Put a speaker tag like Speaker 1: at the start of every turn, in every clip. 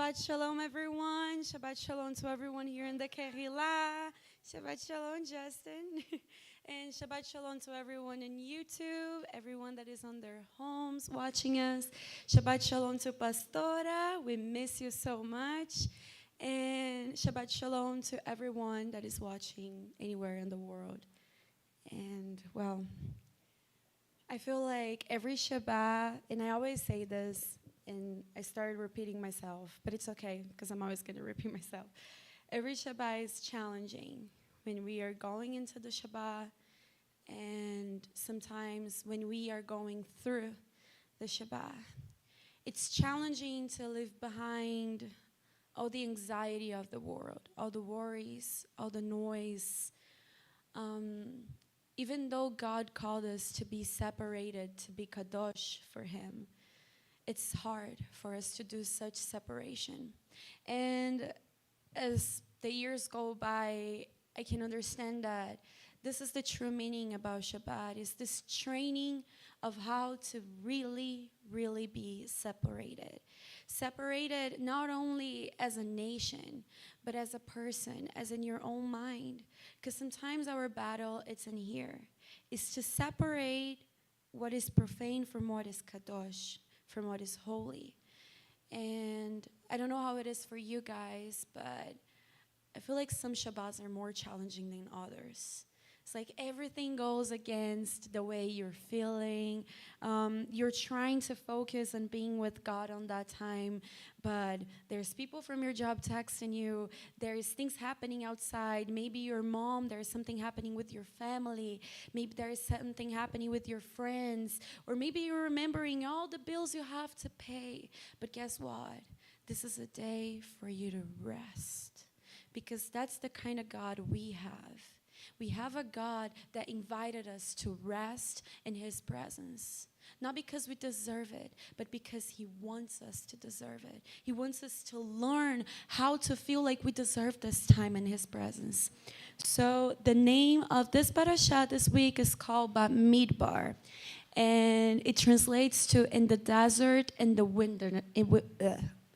Speaker 1: Shabbat Shalom, everyone. Shabbat Shalom to everyone here in the Kehillah. Shabbat Shalom, Justin. And Shabbat Shalom to everyone in YouTube, everyone that is on their homes watching us. Shabbat Shalom to Pastora. We miss you so much. And Shabbat Shalom to everyone that is watching anywhere in the world. And, well, I feel like every Shabbat, and I always say this, and I started repeating myself, but it's okay because I'm always going to repeat myself. Every Shabbat is challenging when we are going into the Shabbat, and sometimes when we are going through the Shabbat. It's challenging to leave behind all the anxiety of the world, all the worries, all the noise. Even though God called us to be separated, to be kadosh for Him, it's hard for us to do such separation. And as the years go by, I can understand that this is the true meaning about Shabbat, is this training of how to really, really be separated. Separated not only as a nation, but as a person, as in your own mind. Because sometimes our battle, it's in here. It's to separate what is profane from what is kadosh, from what is holy. And I don't know how it is for you guys, but I feel like some Shabbats are more challenging than others. It's like everything goes against the way you're feeling. You're trying to focus on being with God on that time, but there's people from your job texting you. There's things happening outside. Maybe your mom, there's something happening with your family. Maybe there's something happening with your friends. Or maybe you're remembering all the bills you have to pay. But guess what? This is a day for you to rest, because that's the kind of God we have. We have a God that invited us to rest in His presence. Not because we deserve it, but because He wants us to deserve it. He wants us to learn how to feel like we deserve this time in His presence. So the name of this parashat this week is called Bamidbar. And it translates to in the desert, in the wilderness.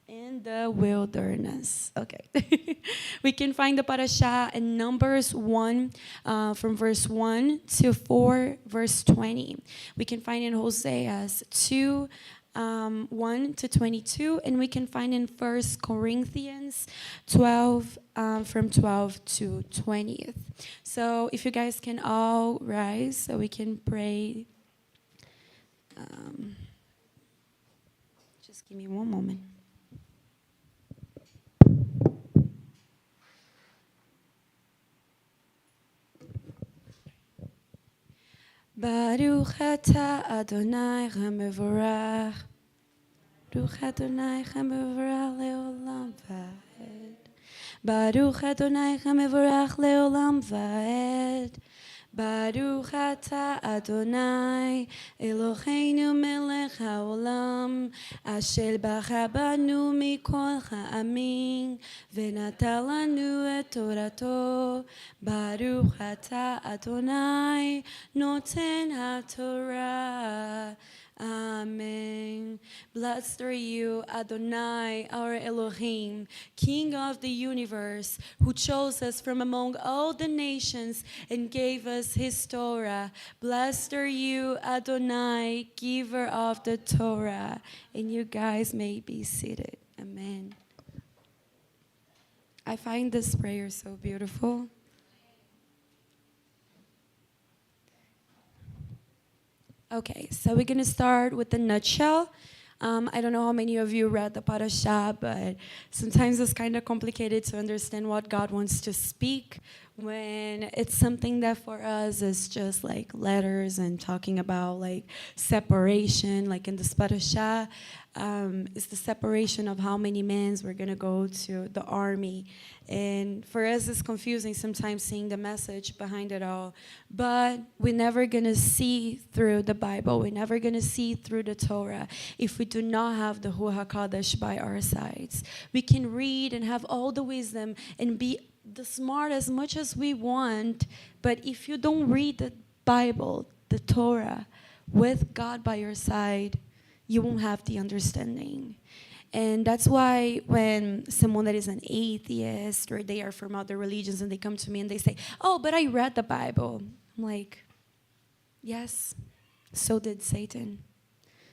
Speaker 1: In the wilderness. Okay. We can find the parasha in Numbers 1 from verse 1 to 4 verse 20. We can find in Hosea 2 1 to 22, and we can find in 1 Corinthians 12 from 12 to 20th. So if you guys can all rise so we can pray. Just give me one moment. Baruch atah Adonai HaMevorach, Baruch Adonai HaMevorach leolam va'ed, Baruch Adonai HaMevorach leolam va'ed, Baruch atah Adonai Eloheinu melech haolam, asher bacha banu mikol ha'amim v'natan lanu et torato. Baruch atah Adonai noten haTorah. Amen. Blessed are you, Adonai, our Elohim, King of the universe, who chose us from among all the nations and gave us His Torah. Blessed are you, Adonai, giver of the Torah. And you guys may be seated. Amen. I find this prayer so beautiful. Okay, so we're going to start with the nutshell. I don't know how many of you read the parasha, but sometimes it's kind of complicated to understand what God wants to speak when it's something that for us is just like letters and talking about like separation, like in this parasha. It's the separation of how many men we're going to go to the army. And for us, it's confusing sometimes seeing the message behind it all. But we're never going to see through the Bible. We're never going to see through the Torah if we do not have the Ruach HaKodesh by our sides. We can read and have all the wisdom and be the smart as much as we want. But if you don't read the Bible, the Torah, with God by your side, you won't have the understanding. And that's why when someone that is an atheist or they are from other religions and they come to me and they say, oh, but I read the Bible. I'm like, yes, so did Satan.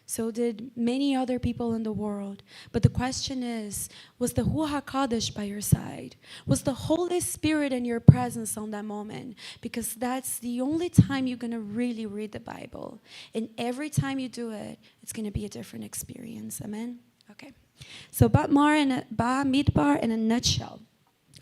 Speaker 1: So did many other people in the world. But the question is, was the Ruach HaKodesh by your side? Was the Holy Spirit in your presence on that moment? Because that's the only time you're going to really read the Bible. And every time you do it, it's going to be a different experience. Amen? Okay. So Bamidbar in a nutshell.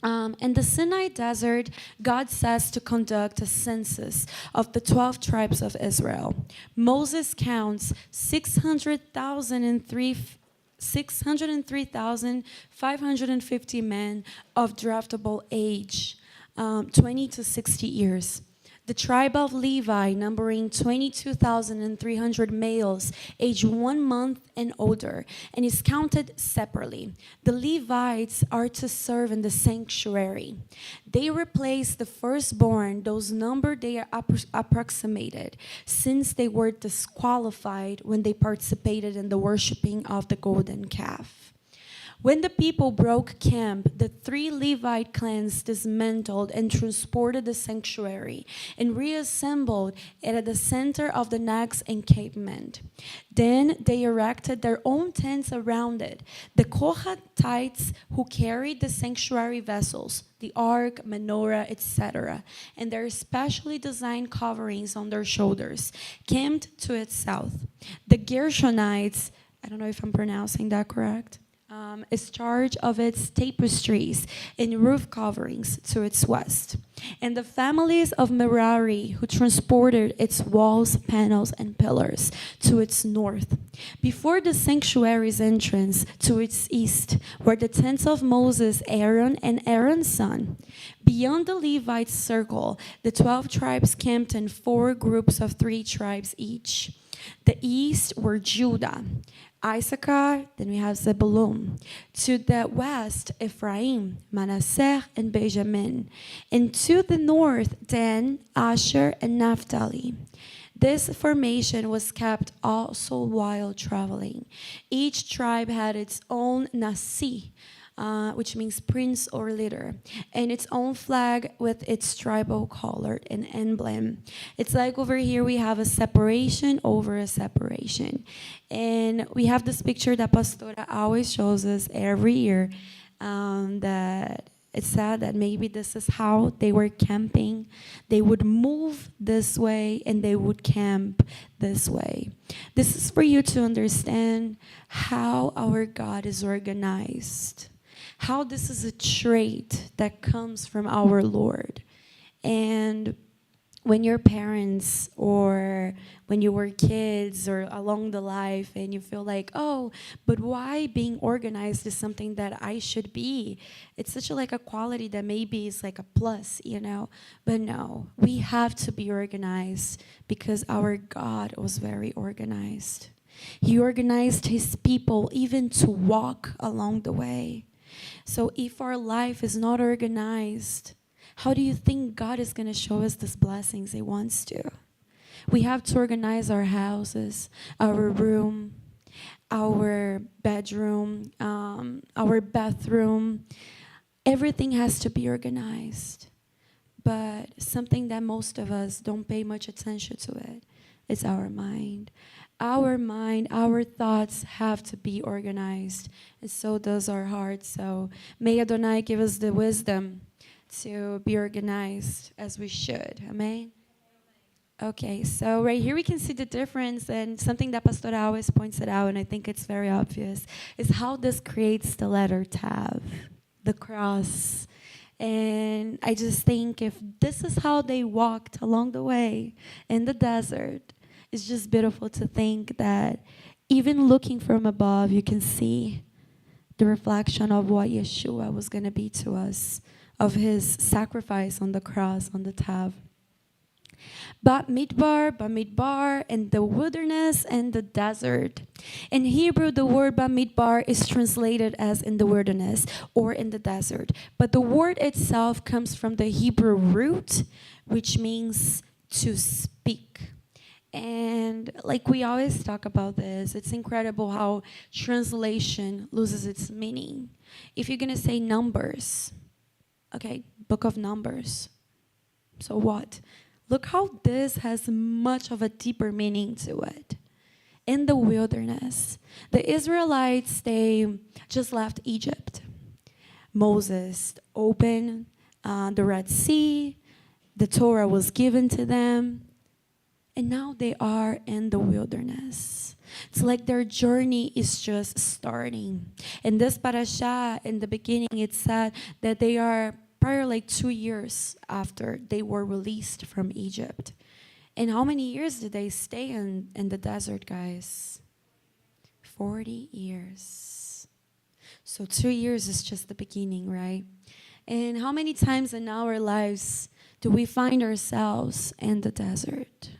Speaker 1: In the Sinai desert, God says to conduct a census of the 12 tribes of Israel. Moses counts 603,550 men of draftable age, 20 to 60 years. The tribe of Levi, numbering 22,300 males, aged 1 month and older, and is counted separately. The Levites are to serve in the sanctuary. They replace the firstborn, those numbered they are approximated, since they were disqualified when they participated in the worshiping of the golden calf. When the people broke camp, the 3 Levite clans dismantled and transported the sanctuary and reassembled it at the center of the next encampment. Then they erected their own tents around it. The Kohathites, who carried the sanctuary vessels, the ark, menorah, etc., and their specially designed coverings on their shoulders, camped to its south. The Gershonites, I don't know if I'm pronouncing that correct, is charge of its tapestries and roof coverings to its west, and the families of Merari, who transported its walls, panels, and pillars to its north. Before the sanctuary's entrance to its east were the tents of Moses, Aaron, and Aaron's son. Beyond the Levite circle, the 12 tribes camped in 4 groups of 3 tribes each. The east were Judah, Issachar, then we have Zebulun. To the west, Ephraim, Manasseh, and Benjamin. And to the north, Dan, Asher, and Naphtali. This formation was kept also while traveling. Each tribe had its own Nasi, which means prince or leader, and its own flag with its tribal color and emblem. It's like over here we have a separation over a separation. And we have this picture that Pastora always shows us every year, that it's sad that maybe this is how they were camping. They would move this way and they would camp this way. This is for you to understand how our God is organized, how this is a trait that comes from our Lord. And when your parents or when you were kids or along the life and you feel like, oh, but why being organized is something that I should be? It's such a quality that maybe is like a plus, you know? But no, we have to be organized because our God was very organized. He organized his people even to walk along the way. So if our life is not organized, how do you think God is going to show us these blessings he wants to? We have to organize our houses, our room, our bedroom, our bathroom. Everything has to be organized. But something that most of us don't pay much attention to it is our mind. Our mind, our thoughts have to be organized, and so does our heart. So may Adonai give us the wisdom to be organized as we should. Amen? Okay, so right here we can see the difference, and something that Pastor always points it out, and I think it's very obvious, is how this creates the letter Tav, the cross. And I just think if this is how they walked along the way in the desert, it's just beautiful to think that even looking from above, you can see the reflection of what Yeshua was going to be to us, of his sacrifice on the cross, on the Tav. Bamidbar, and the wilderness and the desert. In Hebrew, the word Bamidbar is translated as in the wilderness or in the desert. But the word itself comes from the Hebrew root, which means to speak. And like we always talk about this, it's incredible how translation loses its meaning. If you're going to say numbers, okay, book of Numbers. So what? Look how this has much of a deeper meaning to it. In the wilderness, the Israelites, they just left Egypt. Moses opened the Red Sea. The Torah was given to them. And now they are in the wilderness. It's like their journey is just starting. In this parasha, in the beginning, it said that they are probably like 2 years after they were released from Egypt. And how many years did they stay in the desert, guys? 40 years. So 2 years is just the beginning, right? And how many times in our lives do we find ourselves in the desert?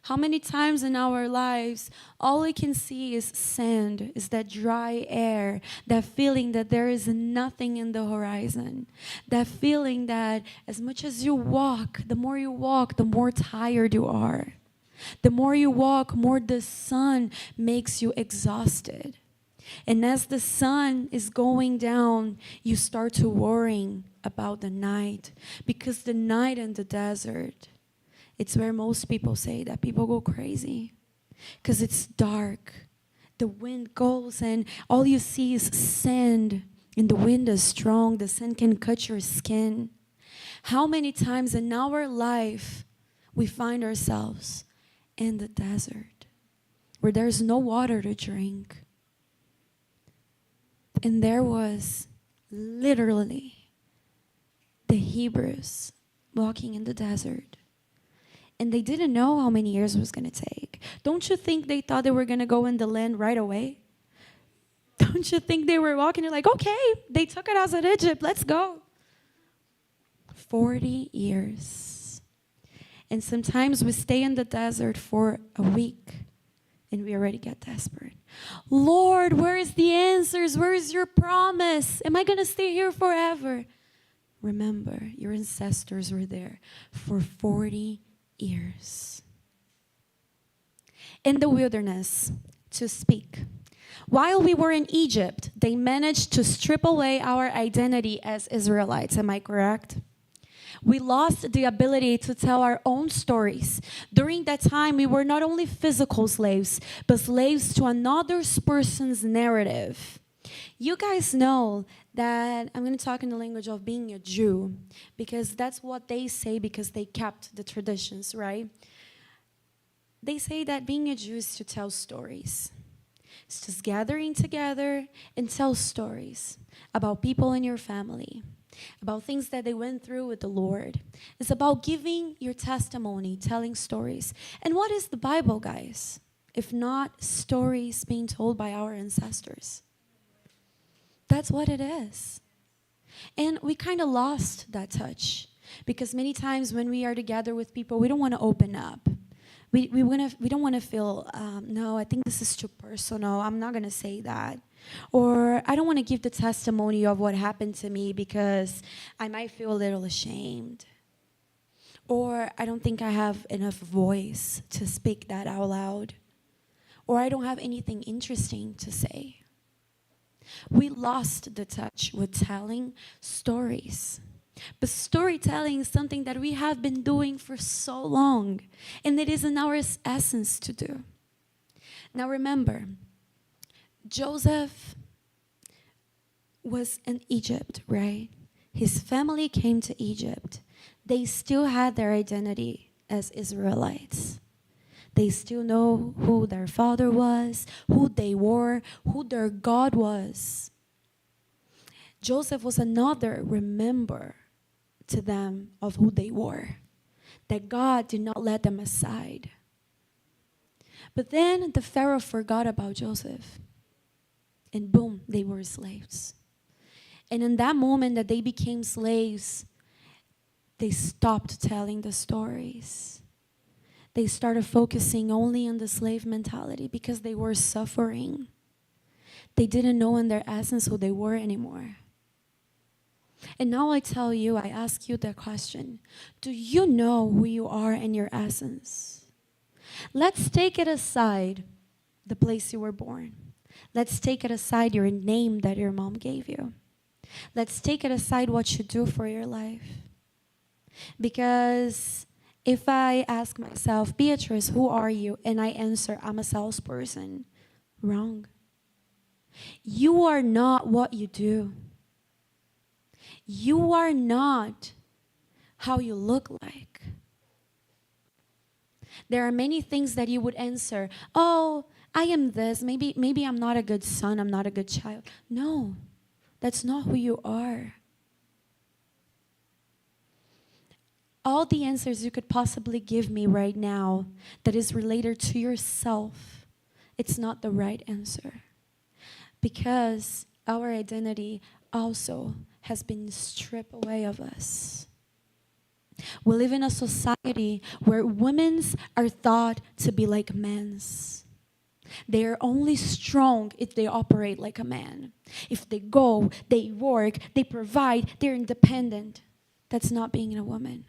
Speaker 1: How many times in our lives, all we can see is sand, is that dry air, that feeling that there is nothing in the horizon, that feeling that as much as you walk, the more tired you are. The more you walk, more the sun makes you exhausted. And as the sun is going down, you start to worrying about the night, because the night in the desert, it's where most people say that people go crazy, because it's dark. The wind goes and all you see is sand, and the wind is strong. The sand can cut your skin. How many times in our life we find ourselves in the desert where there's no water to drink? And there was literally the Hebrews walking in the desert. And they didn't know how many years it was going to take. Don't you think they thought they were going to go in the land right away? Don't you think they were walking? They're like, okay, they took it out of Egypt. Let's go. 40 years. And sometimes we stay in the desert for a week and we already get desperate. Lord, where is the answers? Where is your promise? Am I going to stay here forever? Remember, your ancestors were there for 40 years. In the wilderness, to speak. While we were in Egypt, they managed to strip away our identity as Israelites. Am I correct? We lost the ability to tell our own stories. During that time, we were not only physical slaves, but slaves to another person's narrative. You guys know that I'm going to talk in the language of being a Jew, because that's what they say, because they kept the traditions, right? They say that being a Jew is to tell stories. It's just gathering together and tell stories about people in your family, about things that they went through with the Lord. It's about giving your testimony, telling stories. And what is the Bible, guys, if not stories being told by our ancestors? That's what it is. And we kind of lost that touch, because many times when we are together with people, we don't want to open up. We don't want to feel, no, I think this is too personal. I'm not going to say that. Or I don't want to give the testimony of what happened to me because I might feel a little ashamed. Or I don't think I have enough voice to speak that out loud. Or I don't have anything interesting to say. We lost the touch with telling stories. But storytelling is something that we have been doing for so long, and it is in our essence to do. Now remember, Joseph was in Egypt, right? His family came to Egypt. They still had their identity as Israelites. They still know who their father was, who they were, who their God was. Joseph was another remember to them of who they were, that God did not let them aside. But then the Pharaoh forgot about Joseph, and boom, they were slaves. And in that moment that they became slaves, they stopped telling the stories. They started focusing only on the slave mentality because they were suffering. They didn't know in their essence who they were anymore. And now I tell you, I ask you the question, do you know who you are in your essence? Let's take it aside the place you were born. Let's take it aside your name that your mom gave you. Let's take it aside what you do for your life. Because if I ask myself, Beatrice, who are you? And I answer, I'm a salesperson. Wrong. You are not what you do. You are not how you look like. There are many things that you would answer. Oh, I am this. Maybe I'm not a good son. I'm not a good child. No, that's not who you are. All the answers you could possibly give me right now that is related to yourself, it's not the right answer. Because our identity also has been stripped away of us. We live in a society where women are thought to be like men's. They are only strong if they operate like a man. If they go, they work, they provide, they're independent. That's not being a woman.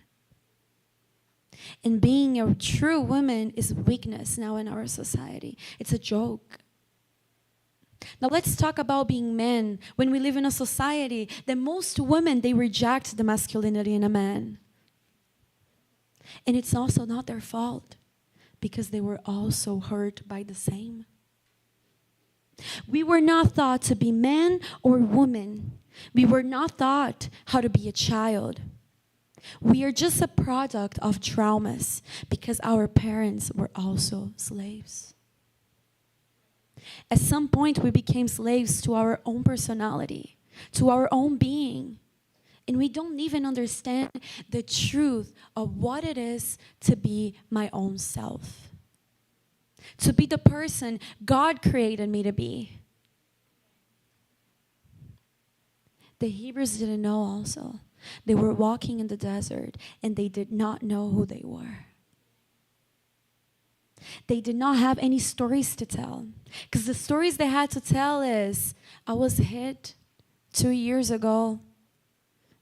Speaker 1: And being a true woman is weakness now in our society. It's a joke. Now let's talk about being men. When we live in a society that most women, they reject the masculinity in a man. And it's also not their fault, because they were also hurt by the same. We were not thought to be men or women. We were not taught how to be a child. We are just a product of traumas because our parents were also slaves. At some point, we became slaves to our own personality, to our own being. And we don't even understand the truth of what it is to be my own self. To be the person God created me to be. The Hebrews didn't know also. They were walking in the desert and they did not know who they were. They did not have any stories to tell. Because the stories they had to tell is, I was hit 2 years ago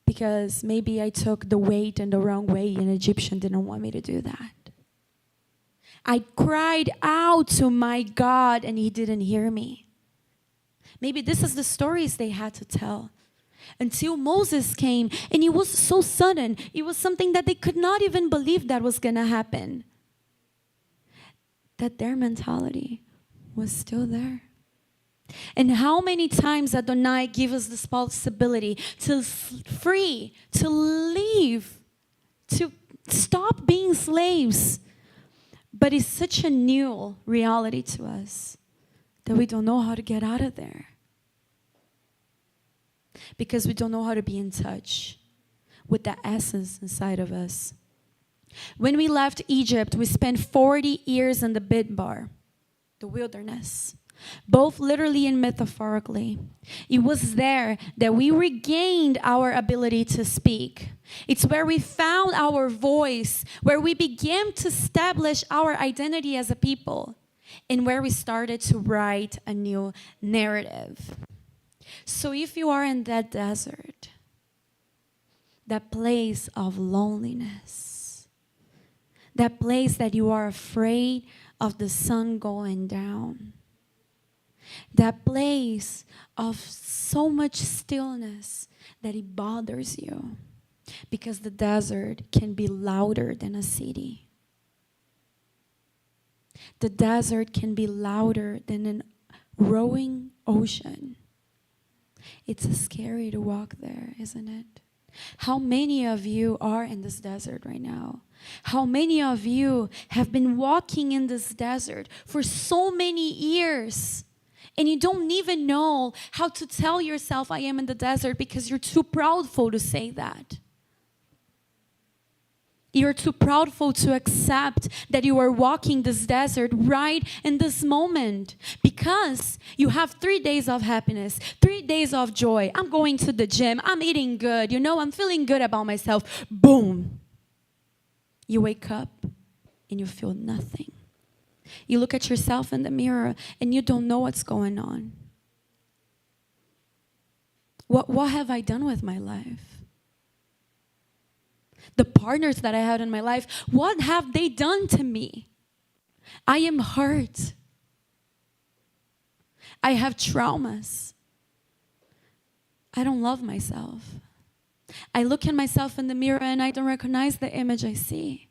Speaker 1: because maybe I took the weight in the wrong way and Egyptian didn't want me to do that. I cried out to my God and he didn't hear me. Maybe this is the stories they had to tell. Until Moses came, and it was so sudden. It was something that they could not even believe that was going to happen. That their mentality was still there. And how many times Adonai gives us this possibility to free, to leave, to stop being slaves. But it's such a new reality to us that we don't know how to get out of there. Because we don't know how to be in touch with the essence inside of us. When we left Egypt, we spent 40 years in the Bamidbar, the wilderness, both literally and metaphorically. It was there that we regained our ability to speak. It's where we found our voice, where we began to establish our identity as a people, and where we started to write a new narrative. So if you are in that desert, that place of loneliness, that place that you are afraid of the sun going down, that place of so much stillness that it bothers you, because the desert can be louder than a city. The desert can be louder than a roaring ocean. It's scary to walk there, isn't it? How many of you are in this desert right now? How many of you have been walking in this desert for so many years and you don't even know how to tell yourself, I am in the desert, because you're too proudful to say that. You're too proudful to accept that you are walking this desert right in this moment, because you have 3 days of happiness, 3 days of joy. I'm going to the gym. I'm eating good. I'm feeling good about myself. Boom. You wake up and you feel nothing. You look at yourself in the mirror and you don't know what's going on. What have I done with my life? The partners that I had in my life, what have they done to me? I am hurt. I have traumas. I don't love myself. I look at myself in the mirror and I don't recognize the image I see.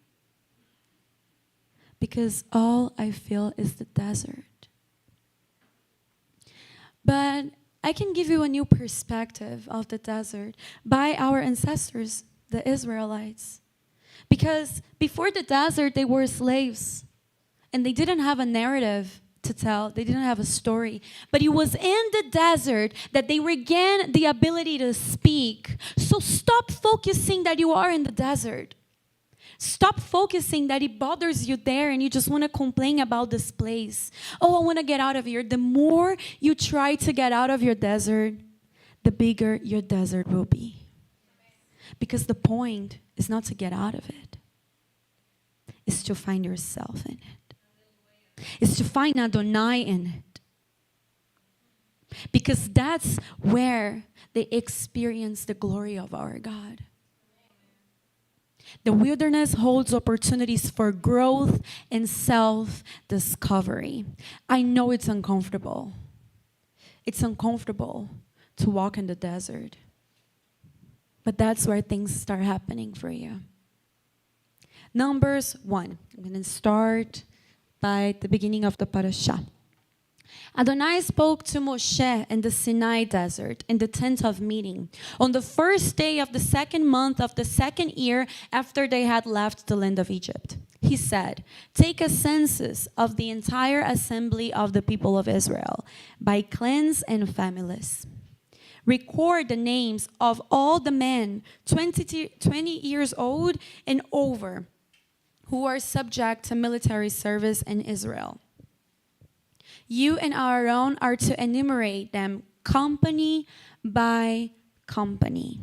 Speaker 1: Because all I feel is the desert. But I can give you a new perspective of the desert by our ancestors, the Israelites. Because before the desert, they were slaves. And they didn't have a narrative to tell. They didn't have a story. But it was in the desert that they regained the ability to speak. So stop focusing that you are in the desert. Stop focusing that it bothers you there and you just want to complain about this place. Oh, I want to get out of here. The more you try to get out of your desert, the bigger your desert will be. Because the point is not to get out of it. It's to find yourself in it. It's to find Adonai in it. Because that's where they experience the glory of our God. The wilderness holds opportunities for growth and self-discovery. I know it's uncomfortable. It's uncomfortable to walk in the desert. But that's where things start happening for you. Numbers 1. I'm going to start by the beginning of the parasha. Adonai spoke to Moshe in the Sinai desert in the tent of meeting on the first day of the second month of the second year after they had left the land of Egypt. He said, "Take a census of the entire assembly of the people of Israel by clans and families. Record the names of all the men 20 years old and over who are subject to military service in Israel. You and Aaron are to enumerate them company by company."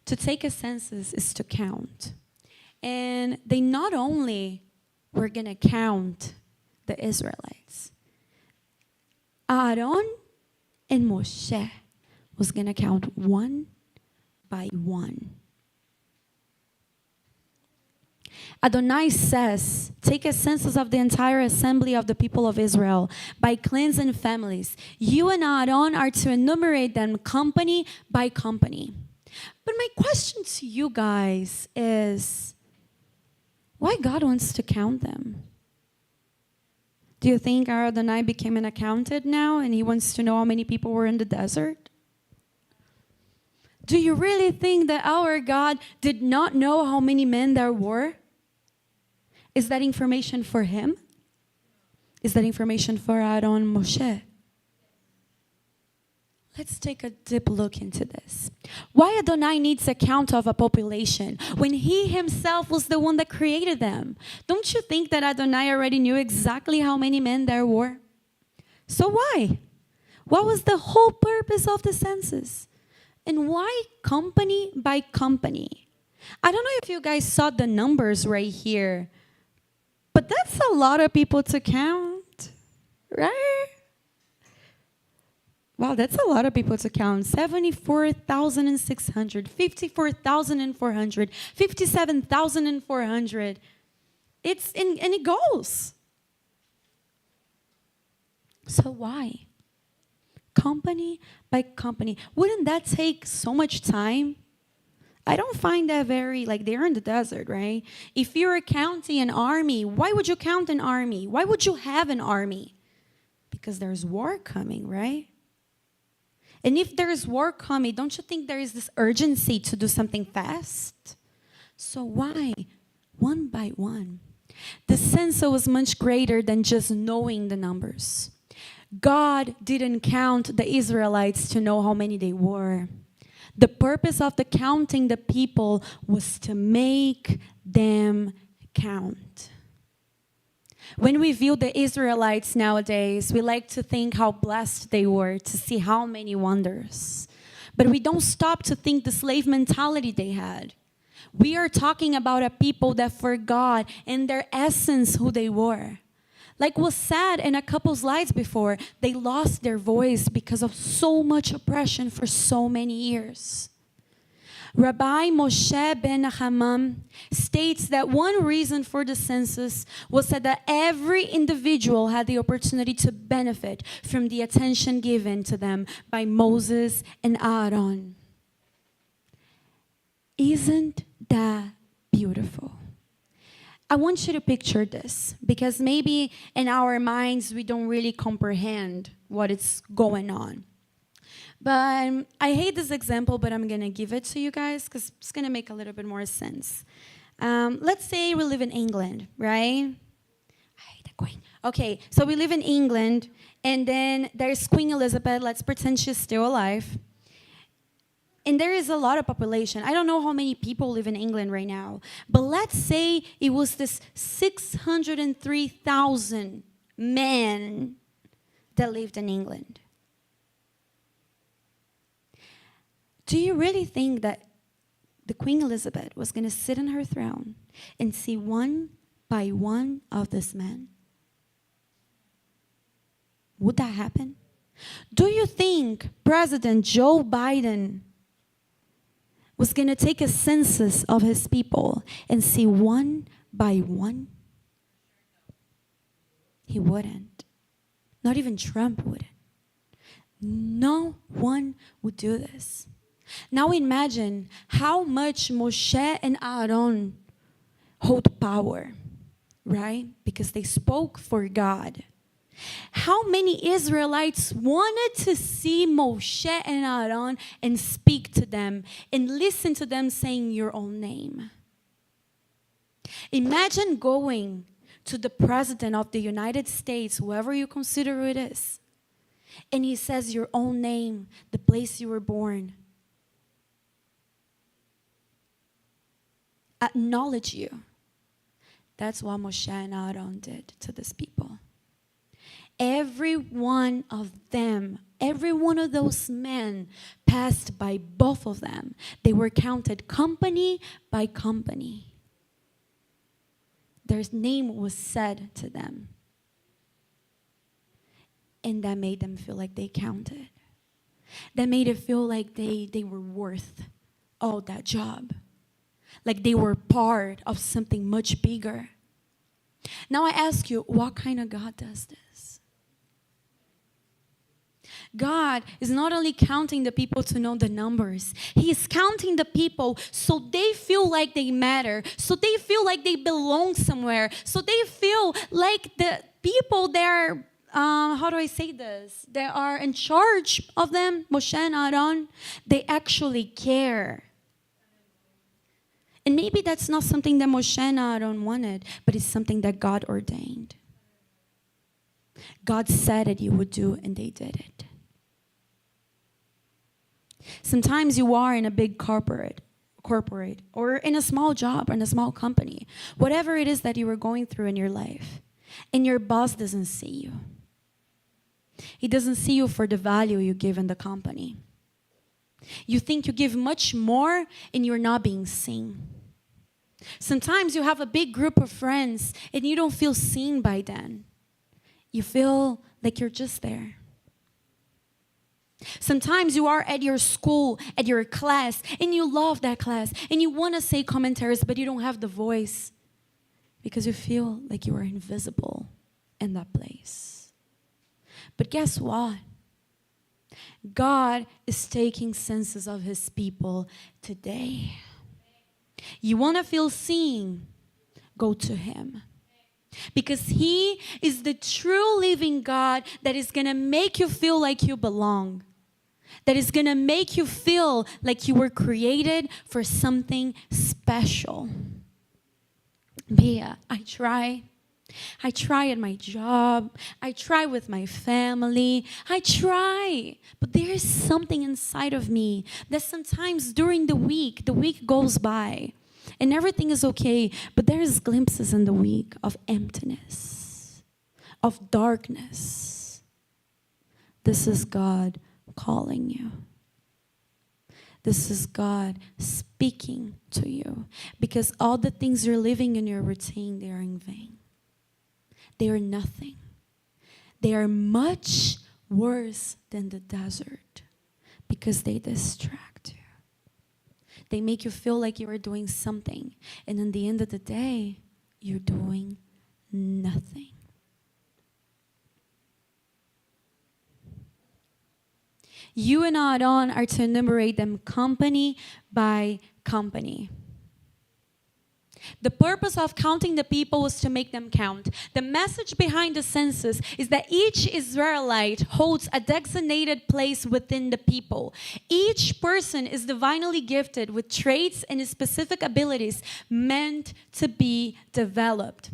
Speaker 1: To take a census is to count. And they not only were going to count the Israelites. Aaron and Moshe was going to count one by one. Adonai says, "Take a census of the entire assembly of the people of Israel by clans and families. You and Aaron are to enumerate them company by company." But my question to you guys is, why God wants to count them? Do you think our Adonai became an accountant now and he wants to know how many people were in the desert? Do you really think that our God did not know how many men there were? Is that information for him? Is that information for Aaron and Moshe? Let's take a deep look into this. Why Adonai needs a count of a population when he himself was the one that created them? Don't you think that Adonai already knew exactly how many men there were? So why? What was the whole purpose of the census? And why company by company? I don't know if you guys saw the numbers right here, but that's a lot of people to count, right? Wow, that's a lot of people to count. 74,600, 54,400, 57,400. And it goes. So why? Company by company. Wouldn't that take so much time? I don't find that very, they're in the desert, right? If you're counting an army, why would you count an army? Why would you have an army? Because there's war coming, right? And if there's war coming, don't you think there is this urgency to do something fast? So why? One by one. The census was much greater than just knowing the numbers. God didn't count the Israelites to know how many they were. The purpose of the counting the people was to make them count. When we view the Israelites nowadays, we like to think how blessed they were to see how many wonders. But we don't stop to think the slave mentality they had. We are talking about a people that forgot in their essence who they were. Like was said in a couple slides before, they lost their voice because of so much oppression for so many years. Rabbi Moshe ben Nachman states that one reason for the census was that every individual had the opportunity to benefit from the attention given to them by Moses and Aaron. Isn't that beautiful? I want you to picture this, because maybe in our minds we don't really comprehend what is going on. But I hate this example, but I'm going to give it to you guys because it's going to make a little bit more sense. Let's say we live in England, right? I hate the Queen. Okay, so we live in England, and then there's Queen Elizabeth. Let's pretend she's still alive. And there is a lot of population. I don't know how many people live in England right now, but let's say it was this 603,000 men that lived in England. Do you really think that the Queen Elizabeth was going to sit on her throne and see one by one of these men? Would that happen? Do you think President Joe Biden was going to take a census of his people and see one by one? He wouldn't. Not even Trump would. No one would do this. Now imagine how much Moshe and Aaron hold power, right? Because they spoke for God. How many Israelites wanted to see Moshe and Aaron and speak to them and listen to them saying your own name? Imagine going to the President of the United States, whoever you consider it is, and he says your own name, the place you were born. Acknowledge you. That's what Moshe and Aaron did to these people. Every one of them, every one of those men passed by both of them. They were counted company by company. Their name was said to them. And that made them feel like they counted. That made it feel like they were worth all that job. Like they were part of something much bigger. Now I ask you, what kind of God does this? God is not only counting the people to know the numbers. He is counting the people so they feel like they matter. So they feel like they belong somewhere. So they feel like the people that are, how do I say this? They are in charge of them, Moshe and Aaron. They actually care. And maybe that's not something that Moshe and Aaron wanted, but it's something that God ordained. God said that you would do, and they did it. Sometimes you are in a big corporate, or in a small job, or in a small company, whatever it is that you are going through in your life, and your boss doesn't see you. He doesn't see you for the value you give in the company. You think you give much more, and you're not being seen. Sometimes you have a big group of friends, and you don't feel seen by them. You feel like you're just there. Sometimes you are at your school, at your class, and you love that class, and you want to say commentaries, but you don't have the voice because you feel like you are invisible in that place. But guess what? God is taking census of his people today. You want to feel seen? Go to him. Because he is the true living God that is going to make you feel like you belong. That is going to make you feel like you were created for something special. Bia, I try at my job. I try with my family. I try. But there is something inside of me that sometimes during the week goes by. And everything is okay. But there is glimpses in the week of emptiness, of darkness. This is God calling you. This is God speaking to you. Because all the things you're living in your routine, they are in vain. They are nothing. They are much worse than the desert because they distract you. They make you feel like you are doing something. And in the end of the day, you're doing nothing. You and Aaron are to enumerate them company by company. The purpose of counting the people was to make them count. The message behind the census is that each Israelite holds a designated place within the people. Each person is divinely gifted with traits and specific abilities meant to be developed.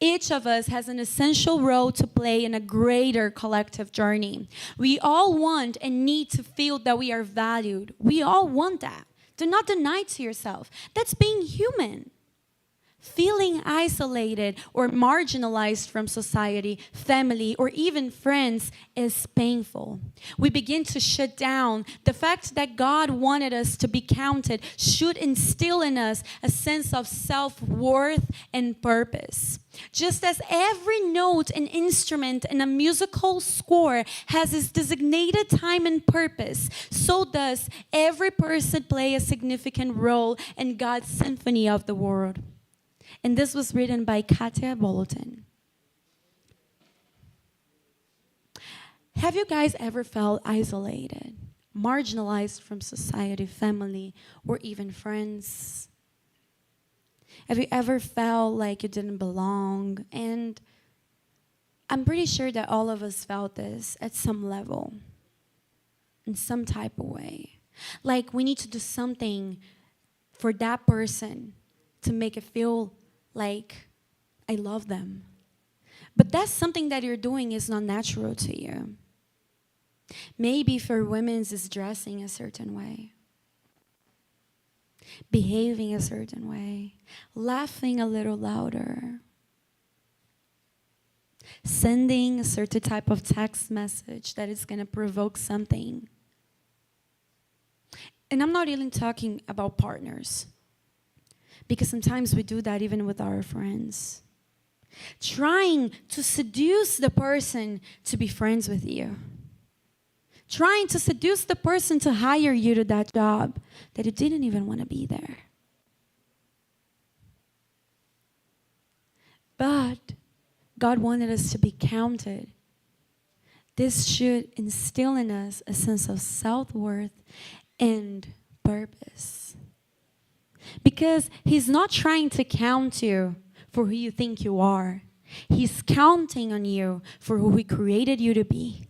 Speaker 1: Each of us has an essential role to play in a greater collective journey. We all want and need to feel that we are valued. We all want that. Do not deny to yourself. That's being human. Feeling isolated or marginalized from society, family, or even friends is painful. We begin to shut down. The fact that God wanted us to be counted should instill in us a sense of self-worth and purpose. Just as every note and instrument in a musical score has its designated time and purpose, so does every person play a significant role in God's symphony of the world. And this was written by Katia Bolotin. Have you guys ever felt isolated, marginalized from society, family, or even friends? Have you ever felt like you didn't belong? And I'm pretty sure that all of us felt this at some level, in some type of way. Like we need to do something for that person to make it feel like I love them. But that's something that you're doing is not natural to you. Maybe for women it's dressing a certain way, behaving a certain way, laughing a little louder, sending a certain type of text message that is going to provoke something. And I'm not even talking about partners, because sometimes we do that even with our friends. Trying to seduce the person to be friends with you. Trying to seduce the person to hire you to that job that you didn't even want to be there. But God wanted us to be counted. This should instill in us a sense of self-worth and purpose. Because He's not trying to count you for who you think you are. He's counting on you for who He created you to be.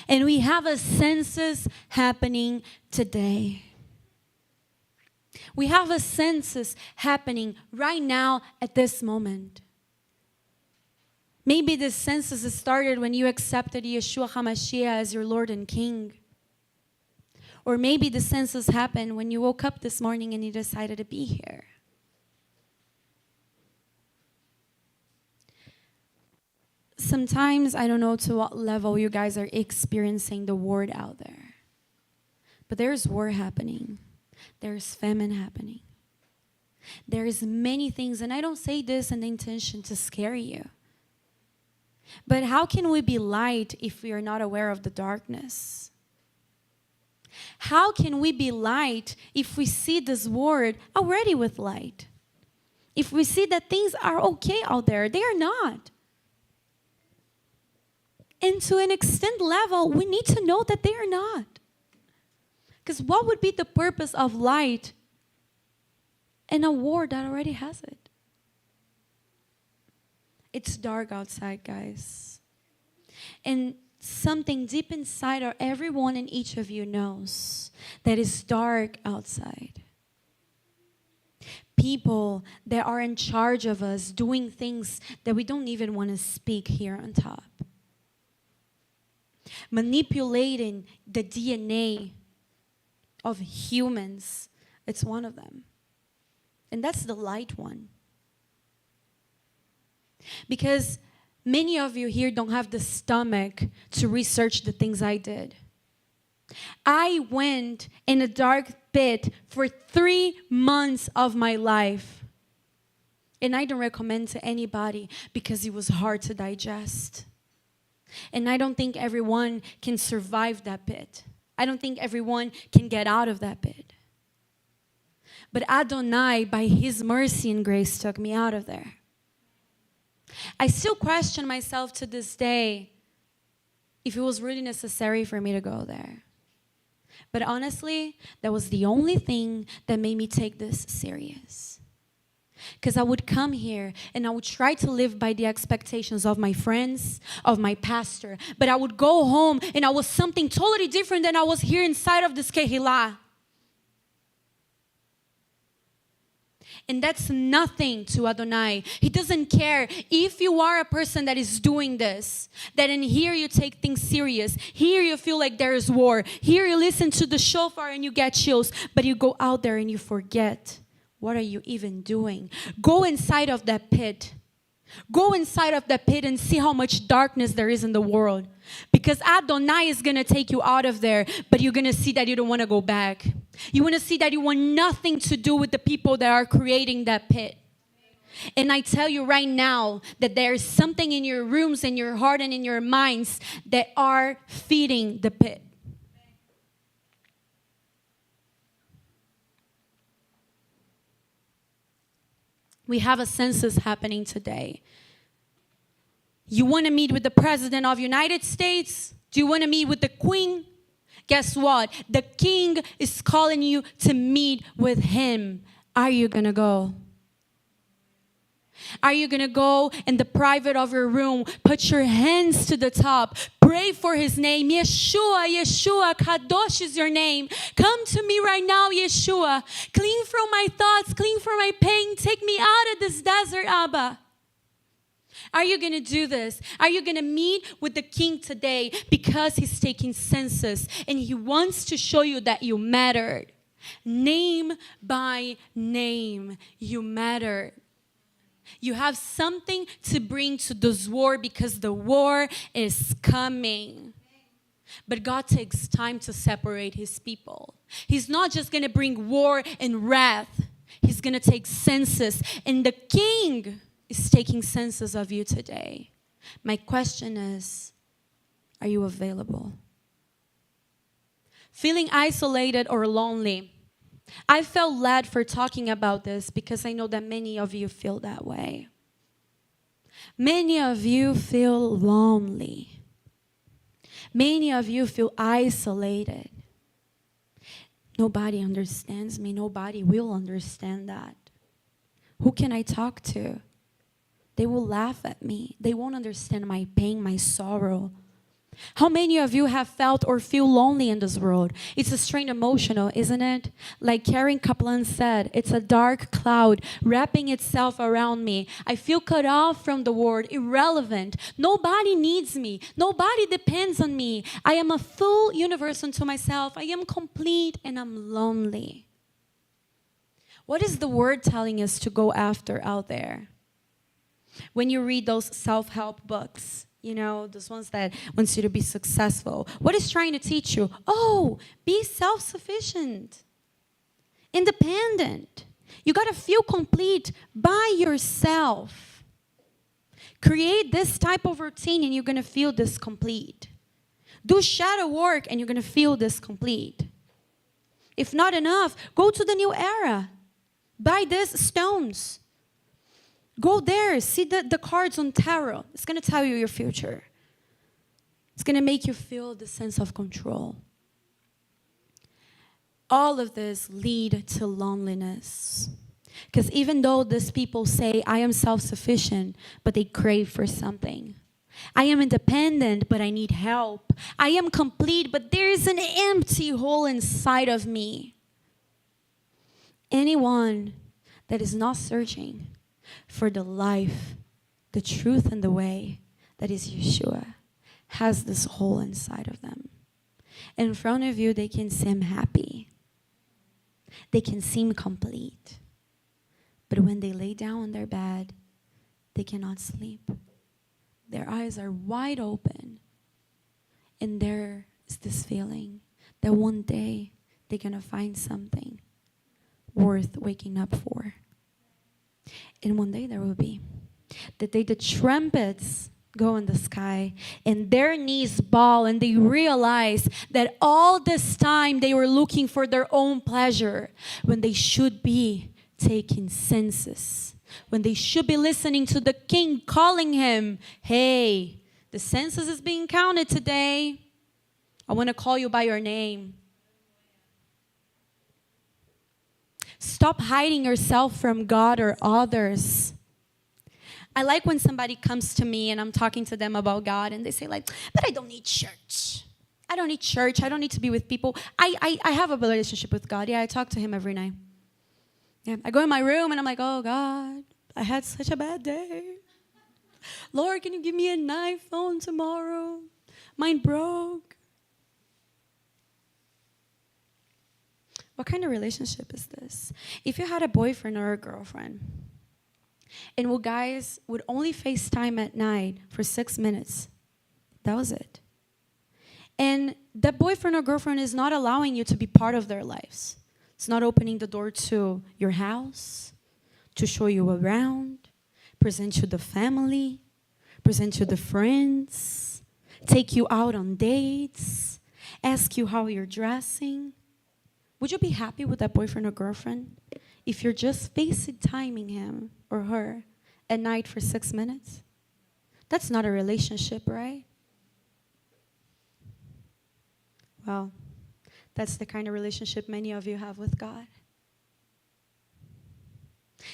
Speaker 1: And we have a census happening today. We have a census happening right now at this moment. Maybe this census started when you accepted Yeshua HaMashiach as your Lord and King. Or maybe the census happened when you woke up this morning and you decided to be here. Sometimes I don't know to what level you guys are experiencing the word out there. But there's war happening. There's famine happening. There's many things, and I don't say this in the intention to scare you. But how can we be light if we are not aware of the darkness? How can we be light if we see this world already with light? If we see that things are okay out there, they are not. And to an extent level, we need to know that they are not. Because what would be the purpose of light in a world that already has it? It's dark outside, guys. And something deep inside of everyone and each of you knows that it's dark outside. People that are in charge of us doing things that we don't even want to speak here on top. Manipulating the DNA of humans, it's one of them. And that's the light one. Because many of you here don't have the stomach to research the things I did. I went in a dark pit for 3 months of my life. And I don't recommend to anybody because it was hard to digest. And I don't think everyone can survive that pit. I don't think everyone can get out of that pit. But Adonai, by his mercy and grace, took me out of there. I still question myself to this day if it was really necessary for me to go there. But honestly, that was the only thing that made me take this serious. Because I would come here and I would try to live by the expectations of my friends, of my pastor. But I would go home and I was something totally different than I was here inside of this Kehillah. And that's nothing to Adonai. He doesn't care if you are a person that is doing this, that in here you take things serious. Here you feel like there is war. Here you listen to the shofar and you get chills. But you go out there and you forget. What are you even doing? Go inside of that pit. Go inside of that pit and see how much darkness there is in the world. Because Adonai is going to take you out of there, but you're going to see that you don't want to go back. You want to see that you want nothing to do with the people that are creating that pit. And I tell you right now that there is something in your rooms, in your heart, and in your minds that are feeding the pit. We have a census happening today. You want to meet with the President of the United States? Do you want to meet with the Queen? Guess what? The King is calling you to meet with him. Are you going to go? Are you going to go in the private of your room, put your hands to the top, pray for his name? Yeshua, Yeshua, Kadosh is your name. Come to me right now, Yeshua. Clean from my thoughts, clean from my pain. Take me out of this desert, Abba. Are you going to do this? Are you going to meet with the King today because he's taking census and he wants to show you that you mattered? Name by name, you mattered. You have something to bring to this war because the war is coming. But God takes time to separate his people. He's not just going to bring war and wrath. He's going to take census. And the King is taking census of you today. My question is, are you available? Feeling isolated or lonely. I felt led for talking about this because I know that many of you feel that way. Many of you feel lonely. Many of you feel isolated. Nobody understands me. Nobody will understand that. Who can I talk to? They will laugh at me. They won't understand my pain, my sorrow. How many of you have felt or feel lonely in this world? It's a strange emotional, isn't it? Like Karen Kaplan said, it's a dark cloud wrapping itself around me. I feel cut off from the world, irrelevant. Nobody needs me. Nobody depends on me. I am a full universe unto myself. I am complete and I'm lonely. What is the word telling us to go after out there? When you read those self-help books, you know, those ones that wants you to be successful. What is trying to teach you? Oh, be self-sufficient, independent. You got to feel complete by yourself. Create this type of routine and you're going to feel this complete. Do shadow work and you're going to feel this complete. If not enough, go to the new era. Buy these stones. Go there, see the cards on tarot. It's going to tell you your future. It's going to make you feel the sense of control. All of this lead to loneliness. Because even though these people say, I am self-sufficient, but they crave for something. I am independent, but I need help. I am complete, but there is an empty hole inside of me. Anyone that is not searching for the life, the truth, and the way that is Yeshua has this hole inside of them. In front of you, they can seem happy. They can seem complete. But when they lay down on their bed, they cannot sleep. Their eyes are wide open. And there is this feeling that one day they're going to find something worth waking up for. And one day there will be. The day the trumpets go in the sky, and their knees bow, and they realize that all this time they were looking for their own pleasure when they should be taking census, when they should be listening to the king calling him, hey, the census is being counted today. I want to call you by your name. Stop hiding yourself from God or others. I like when somebody comes to me and I'm talking to them about God and they say like, but I don't need church. I don't need church. I don't need to be with people. I have a relationship with God. Yeah, I talk to him every night. Yeah, I go in my room and I'm like, oh God, I had such a bad day. Lord, can you give me an iPhone tomorrow? Mine broke. What kind of relationship is this? If you had a boyfriend or a girlfriend, and what guys would only FaceTime at night for 6 minutes, that was it. And that boyfriend or girlfriend is not allowing you to be part of their lives. It's not opening the door to your house, to show you around, present you the family, present you the friends, take you out on dates, ask you how you're dressing. Would you be happy with that boyfriend or girlfriend if you're just FaceTiming him or her at night for 6 minutes? That's not a relationship, right? Well, that's the kind of relationship many of you have with God.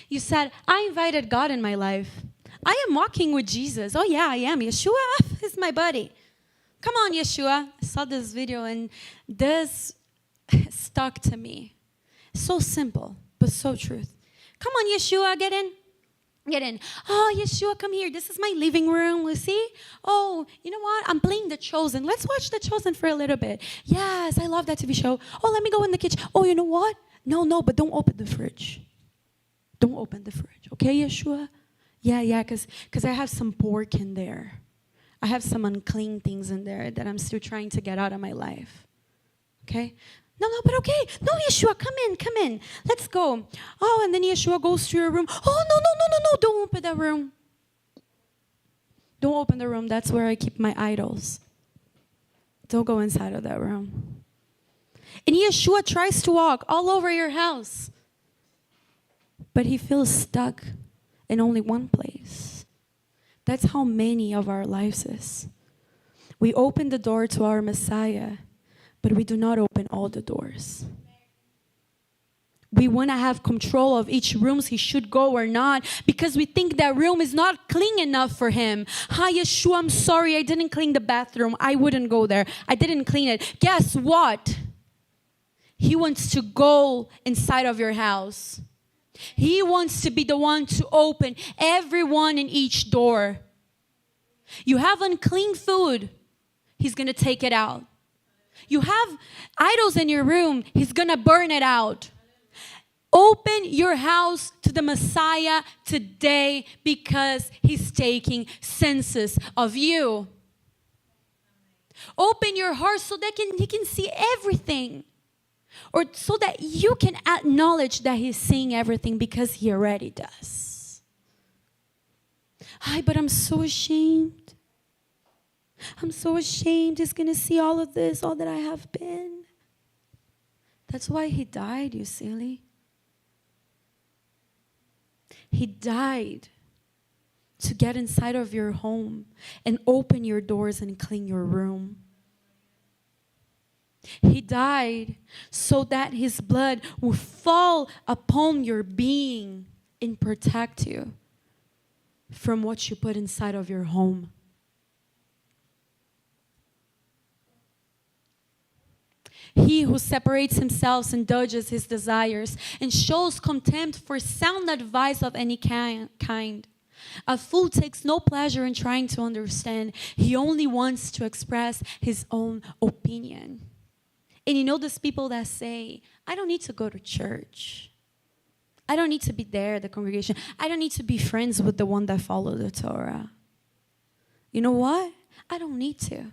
Speaker 1: You said, I invited God in my life. I am walking with Jesus. Oh yeah, I am. Yeshua is my buddy. Come on, Yeshua. I saw this video and this stuck to me. So simple, but so truth. Come on, Yeshua, get in. Get in. Oh, Yeshua, come here. This is my living room. You see? Oh, you know what? I'm playing The Chosen. Let's watch The Chosen for a little bit. Yes, I love that TV show. Oh, let me go in the kitchen. Oh, you know what? No, but don't open the fridge. Don't open the fridge. Okay, Yeshua? Yeah, because I have some pork in there. I have some unclean things in there that I'm still trying to get out of my life. Okay? No, but okay. No, Yeshua, come in. Let's go. Oh, and then Yeshua goes to your room. Oh, no. Don't open that room. Don't open the room. That's where I keep my idols. Don't go inside of that room. And Yeshua tries to walk all over your house. But he feels stuck in only one place. That's how many of our lives is. We open the door to our Messiah, but we do not open all the doors. We want to have control of each room he should go or not because we think that room is not clean enough for him. Hi, Yeshua, I'm sorry, I didn't clean the bathroom. I wouldn't go there. I didn't clean it. Guess what? He wants to go inside of your house. He wants to be the one to open every one in each door. You have unclean food, he's going to take it out. You have idols in your room, he's going to burn it out. Open your house to the Messiah today because he's taking census of you. Open your heart so that he can see everything. Or so that you can acknowledge that he's seeing everything because he already does. Hi, but I'm so ashamed. I'm so ashamed. He's going to see all of this, all that I have been. That's why he died, you silly. He died to get inside of your home and open your doors and clean your room. He died so that his blood will fall upon your being and protect you from what you put inside of your home. He who separates himself and indulges his desires and shows contempt for sound advice of any kind. A fool takes no pleasure in trying to understand. He only wants to express his own opinion. And you know those people that say, I don't need to go to church. I don't need to be there, the congregation. I don't need to be friends with the one that follows the Torah. You know what? I don't need to.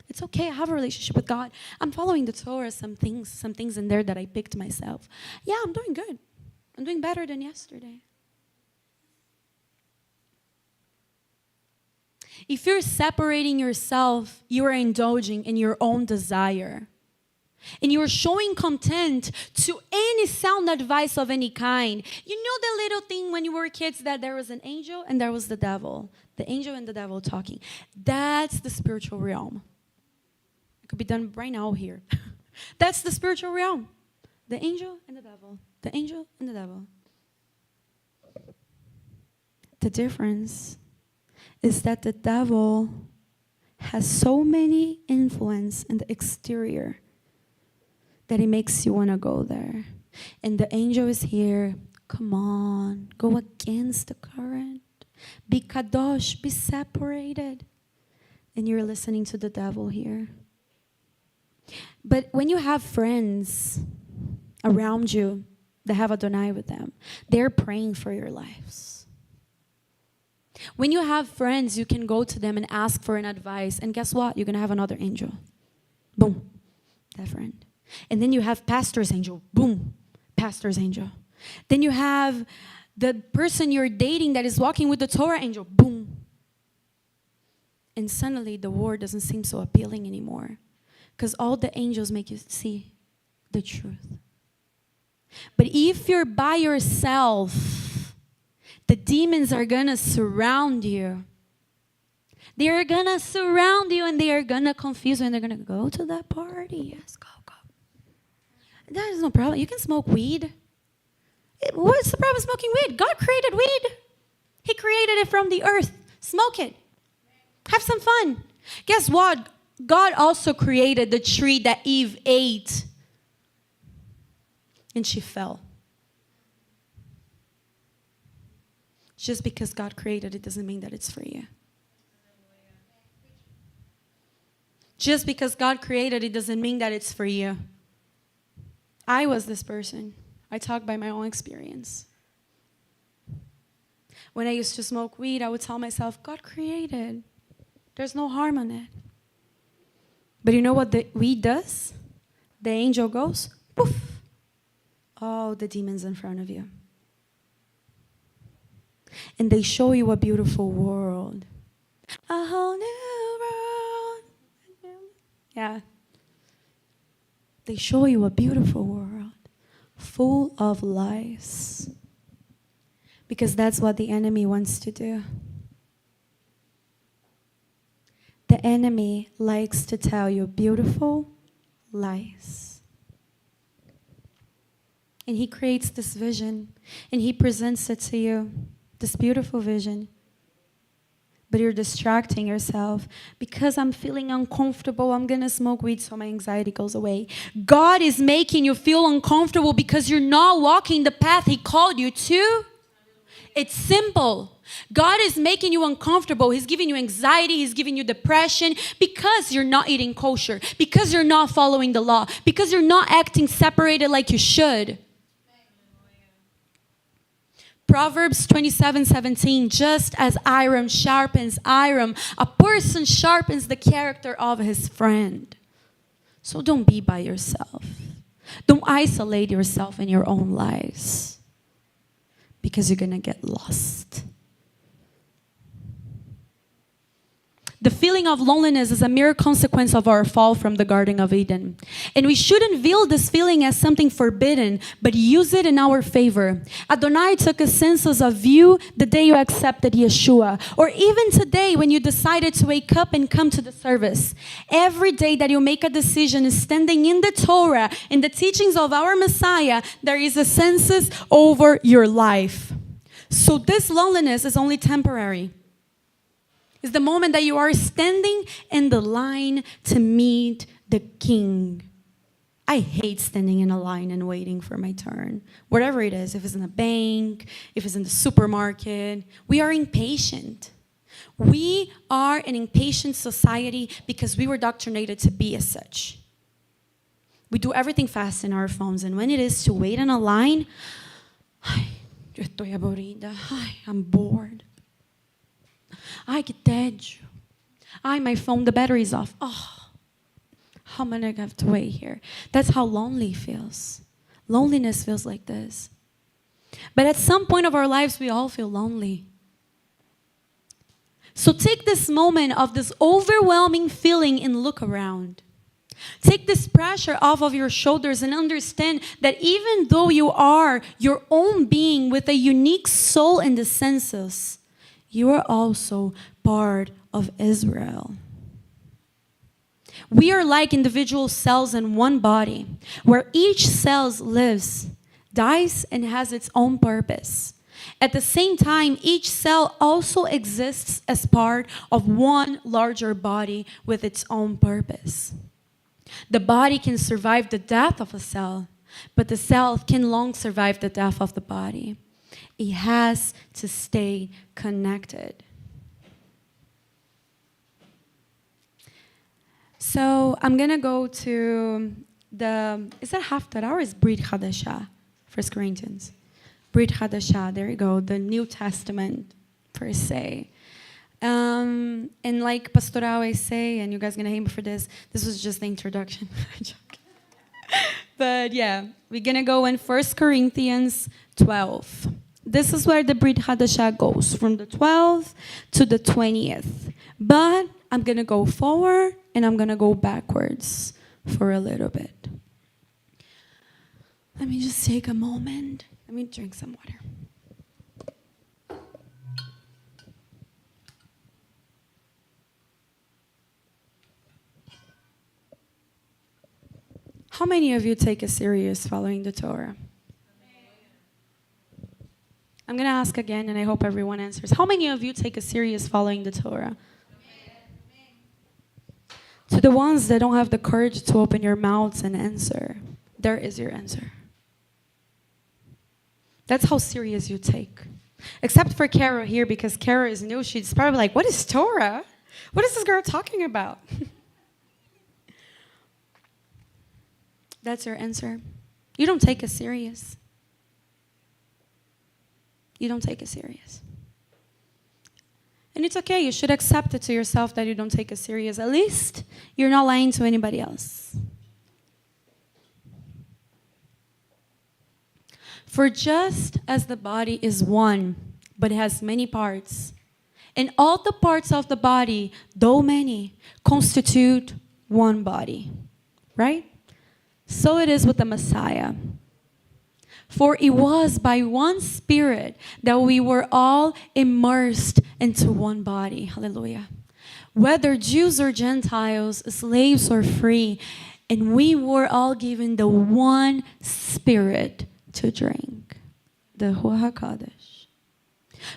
Speaker 1: It's okay, I have a relationship with God. I'm following the Torah, some things in there that I picked myself. Yeah, I'm doing good. I'm doing better than yesterday. If you're separating yourself, you are indulging in your own desire. And you're showing contempt to any sound advice of any kind. You know the little thing when you were kids that there was an angel and there was the devil. The angel and the devil talking. That's the spiritual realm. It could be done right now here. That's the spiritual realm. The angel and the devil. The angel and the devil. The difference is that the devil has so many influence in the exterior that it makes you want to go there. And the angel is here. Come on, go against the current. Be kadosh, be separated. And you're listening to the devil here. But when you have friends around you that have Adonai with them, they're praying for your lives. When you have friends, you can go to them and ask for an advice. And guess what? You're going to have another angel. Boom, that friend. And then you have pastor's angel. Boom, pastor's angel. Then you have the person you're dating that is walking with the Torah angel. Boom. And suddenly the word doesn't seem so appealing anymore. Because all the angels make you see the truth. But if you're by yourself, the demons are going to surround you. They are going to surround you and they are going to confuse you and they're going to go to that party. Yes, go. That is no problem. You can smoke weed. What's the problem with smoking weed? God created weed. He created it from the earth. Smoke it. Have some fun. Guess what? God also created the tree that Eve ate. And she fell. Just because God created it doesn't mean that it's for you. Just because God created it doesn't mean that it's for you. I was this person. I talk by my own experience. When I used to smoke weed, I would tell myself, God created. There's no harm in it. But you know what the weed does? The angel goes, poof. Oh, the demon's in front of you. And they show you a beautiful world. A whole new world. Yeah. They show you a beautiful world full of lies. Because that's what the enemy wants to do. The enemy likes to tell you beautiful lies. And he creates this vision and he presents it to you, this beautiful vision. But you're distracting yourself. Because I'm feeling uncomfortable, I'm going to smoke weed so my anxiety goes away. God is making you feel uncomfortable because you're not walking the path he called you to. It's simple. God is making you uncomfortable. He's giving you anxiety. He's giving you depression because you're not eating kosher, because you're not following the law, because you're not acting separated like you should. Proverbs 27:17, just as iron sharpens iron, a person sharpens the character of his friend. So don't be by yourself. Don't isolate yourself in your own lies because you're going to get lost. The feeling of loneliness is a mere consequence of our fall from the Garden of Eden. And we shouldn't view this feeling as something forbidden, but use it in our favor. Adonai took a census of you the day you accepted Yeshua, or even today when you decided to wake up and come to the service. Every day that you make a decision standing in the Torah, in the teachings of our Messiah, there is a census over your life. So this loneliness is only temporary. It's the moment that you are standing in the line to meet the King. I hate standing in a line and waiting for my turn. Whatever it is, if it's in a bank, if it's in the supermarket, we are impatient. We are an impatient society because we were indoctrinated to be as such. We do everything fast in our phones, and when it is to wait in a line, yo estoy aburrida. I'm bored. Ai, que tédio. Ai, my phone, the battery's off. Oh, how am I going to have to wait here? That's how lonely feels. Loneliness feels like this. But at some point of our lives, we all feel lonely. So take this moment of this overwhelming feeling and look around. Take this pressure off of your shoulders and understand that even though you are your own being with a unique soul and the senses, you are also part of Israel. We are like individual cells in one body, where each cell lives, dies, and has its own purpose. At the same time, each cell also exists as part of one larger body with its own purpose. The body can survive the death of a cell, but the cell can long survive the death of the body. It has to stay connected. So I'm going to go to is that Haftarah or is Brit Hadashah? 1 Corinthians. Brit Hadashah, there you go, the New Testament per se. And like Pastor always say, and you guys going to hate me for this was just the introduction. But yeah, we're going to go in 1 Corinthians 12. This is where the Brit Hadashah goes, from the 12th to the 20th. But I'm going to go forward and I'm going to go backwards for a little bit. Let me just take a moment. Let me drink some water. How many of you take it serious following the Torah? I'm going to ask again, and I hope everyone answers. How many of you take it serious following the Torah? To the ones that don't have the courage to open your mouths and answer, there is your answer. That's how serious you take. Except for Kara here, because Kara is new. She's probably like, what is Torah? What is this girl talking about? That's your answer. You don't take it serious. You don't take it serious. And it's okay. You should accept it to yourself that you don't take it serious. At least you're not lying to anybody else. For just as the body is one, but has many parts, and all the parts of the body, though many, constitute one body. Right? So it is with the Messiah. For it was by one Spirit that we were all immersed into one body. Hallelujah. Whether Jews or Gentiles, slaves or free, and we were all given the one Spirit to drink, the Ruach HaKodesh.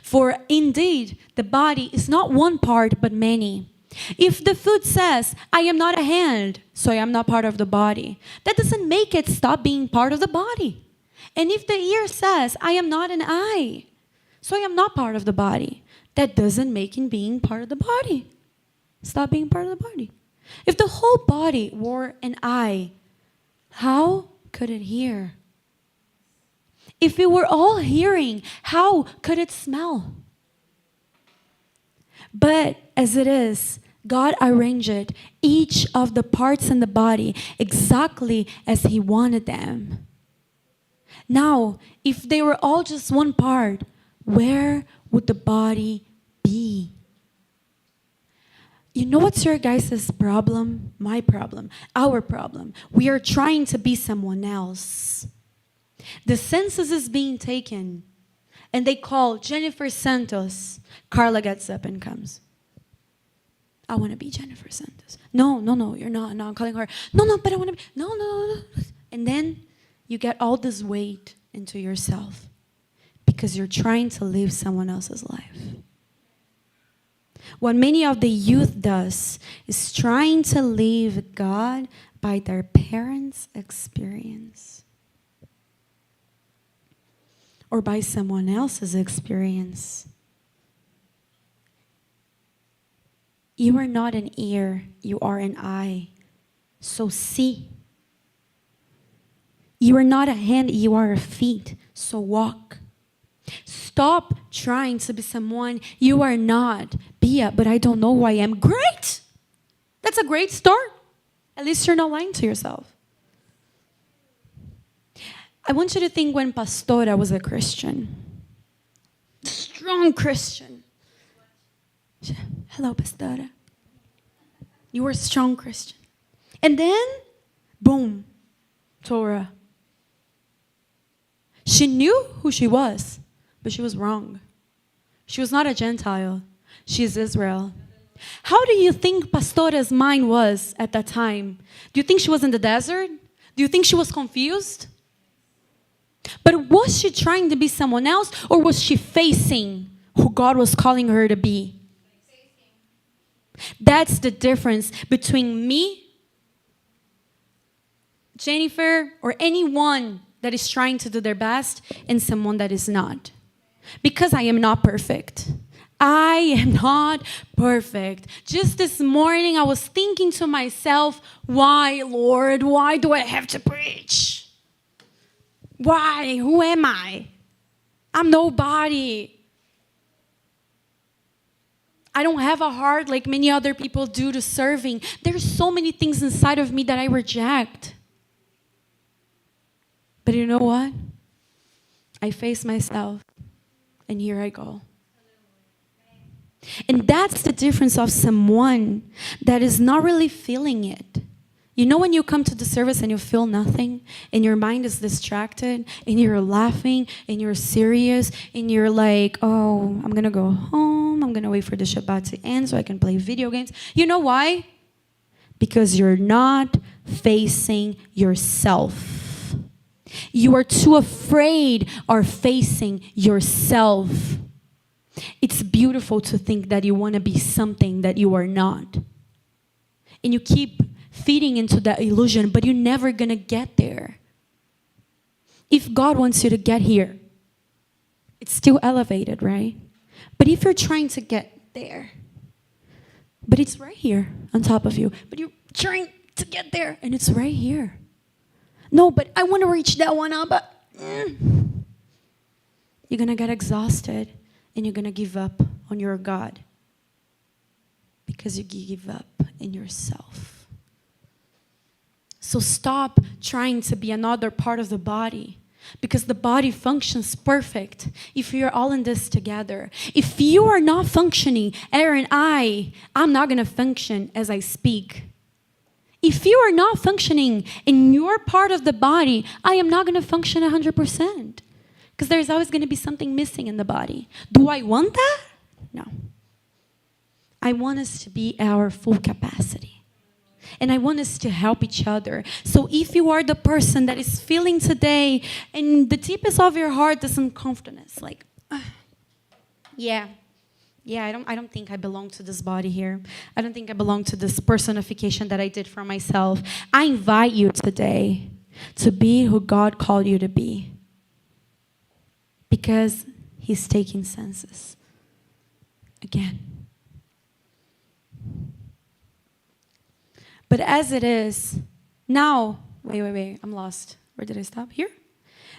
Speaker 1: For indeed, the body is not one part, but many. If the foot says, I am not a hand, so I am not part of the body, that doesn't make it stop being part of the body. And if the ear says, I am not an eye, so I am not part of the body, that doesn't make it being part of the body. Stop being part of the body. If the whole body were an eye, how could it hear? If it were all hearing, how could it smell? But as it is, God arranged each of the parts in the body exactly as He wanted them. Now, if they were all just one part, where would the body be? You know what's your guys' problem? My problem. Our problem. We are trying to be someone else. The census is being taken, and they call Jennifer Santos. Carla gets up and comes. I want to be Jennifer Santos. No, you're not. No, I'm calling her. No, but I want to be. No. And then you get all this weight into yourself because you're trying to live someone else's life. What many of the youth does is trying to live God by their parents' experience or by someone else's experience. You are not an ear, you are an eye. So see. You are not a hand, you are a feet. So walk. Stop trying to be someone you are not. Be a, but I don't know who I am. Great! That's a great start. At least you're not lying to yourself. I want you to think when Pastora was a Christian. Strong Christian. Hello, pastora. You were a strong Christian. And then, boom, Torah. She knew who she was, but she was wrong. She was not a Gentile. She is Israel. How do you think Pastora's mind was at that time? Do you think she was in the desert? Do you think she was confused? But was she trying to be someone else, or was she facing who God was calling her to be? That's the difference between me, Jennifer, or anyone that is trying to do their best, and someone that is not. Because I am not perfect. I am not perfect. Just this morning, I was thinking to myself, why, Lord? Why do I have to preach? Why? Who am I? I'm nobody. I don't have a heart like many other people do to serving. There's so many things inside of me that I reject. But you know what? I face myself, and here I go. And that's the difference of someone that is not really feeling it. You know when you come to the service and you feel nothing, and your mind is distracted, and you're laughing, and you're serious, and you're like, oh, I'm going to go home, I'm going to wait for the Shabbat to end so I can play video games. You know why? Because you're not facing yourself. You are too afraid of facing yourself. It's beautiful to think that you want to be something that you are not. And you keep feeding into that illusion, but you're never going to get there. If God wants you to get here, it's still elevated, right? But if you're trying to get there, but it's right here on top of you, but you're trying to get there, and it's right here. No, but I want to reach that one up, but you're going to get exhausted, and you're going to give up on your God because you give up in yourself. So stop trying to be another part of the body, because the body functions perfect if we are all in this together. If you are not functioning, Aaron, I'm not going to function as I speak. If you are not functioning in your part of the body, I am not going to function 100%. Because there's always going to be something missing in the body. Do I want that? No. I want us to be our full capacity. And I want us to help each other. So if you are the person that is feeling today, and the deepest of your heart, there's some confidence, like, yeah, I don't think I belong to this body here. I don't think I belong to this personification that I did for myself. I invite you today to be who God called you to be. Because He's taking census again. But as it is, now, wait, I'm lost. Where did I stop? Here?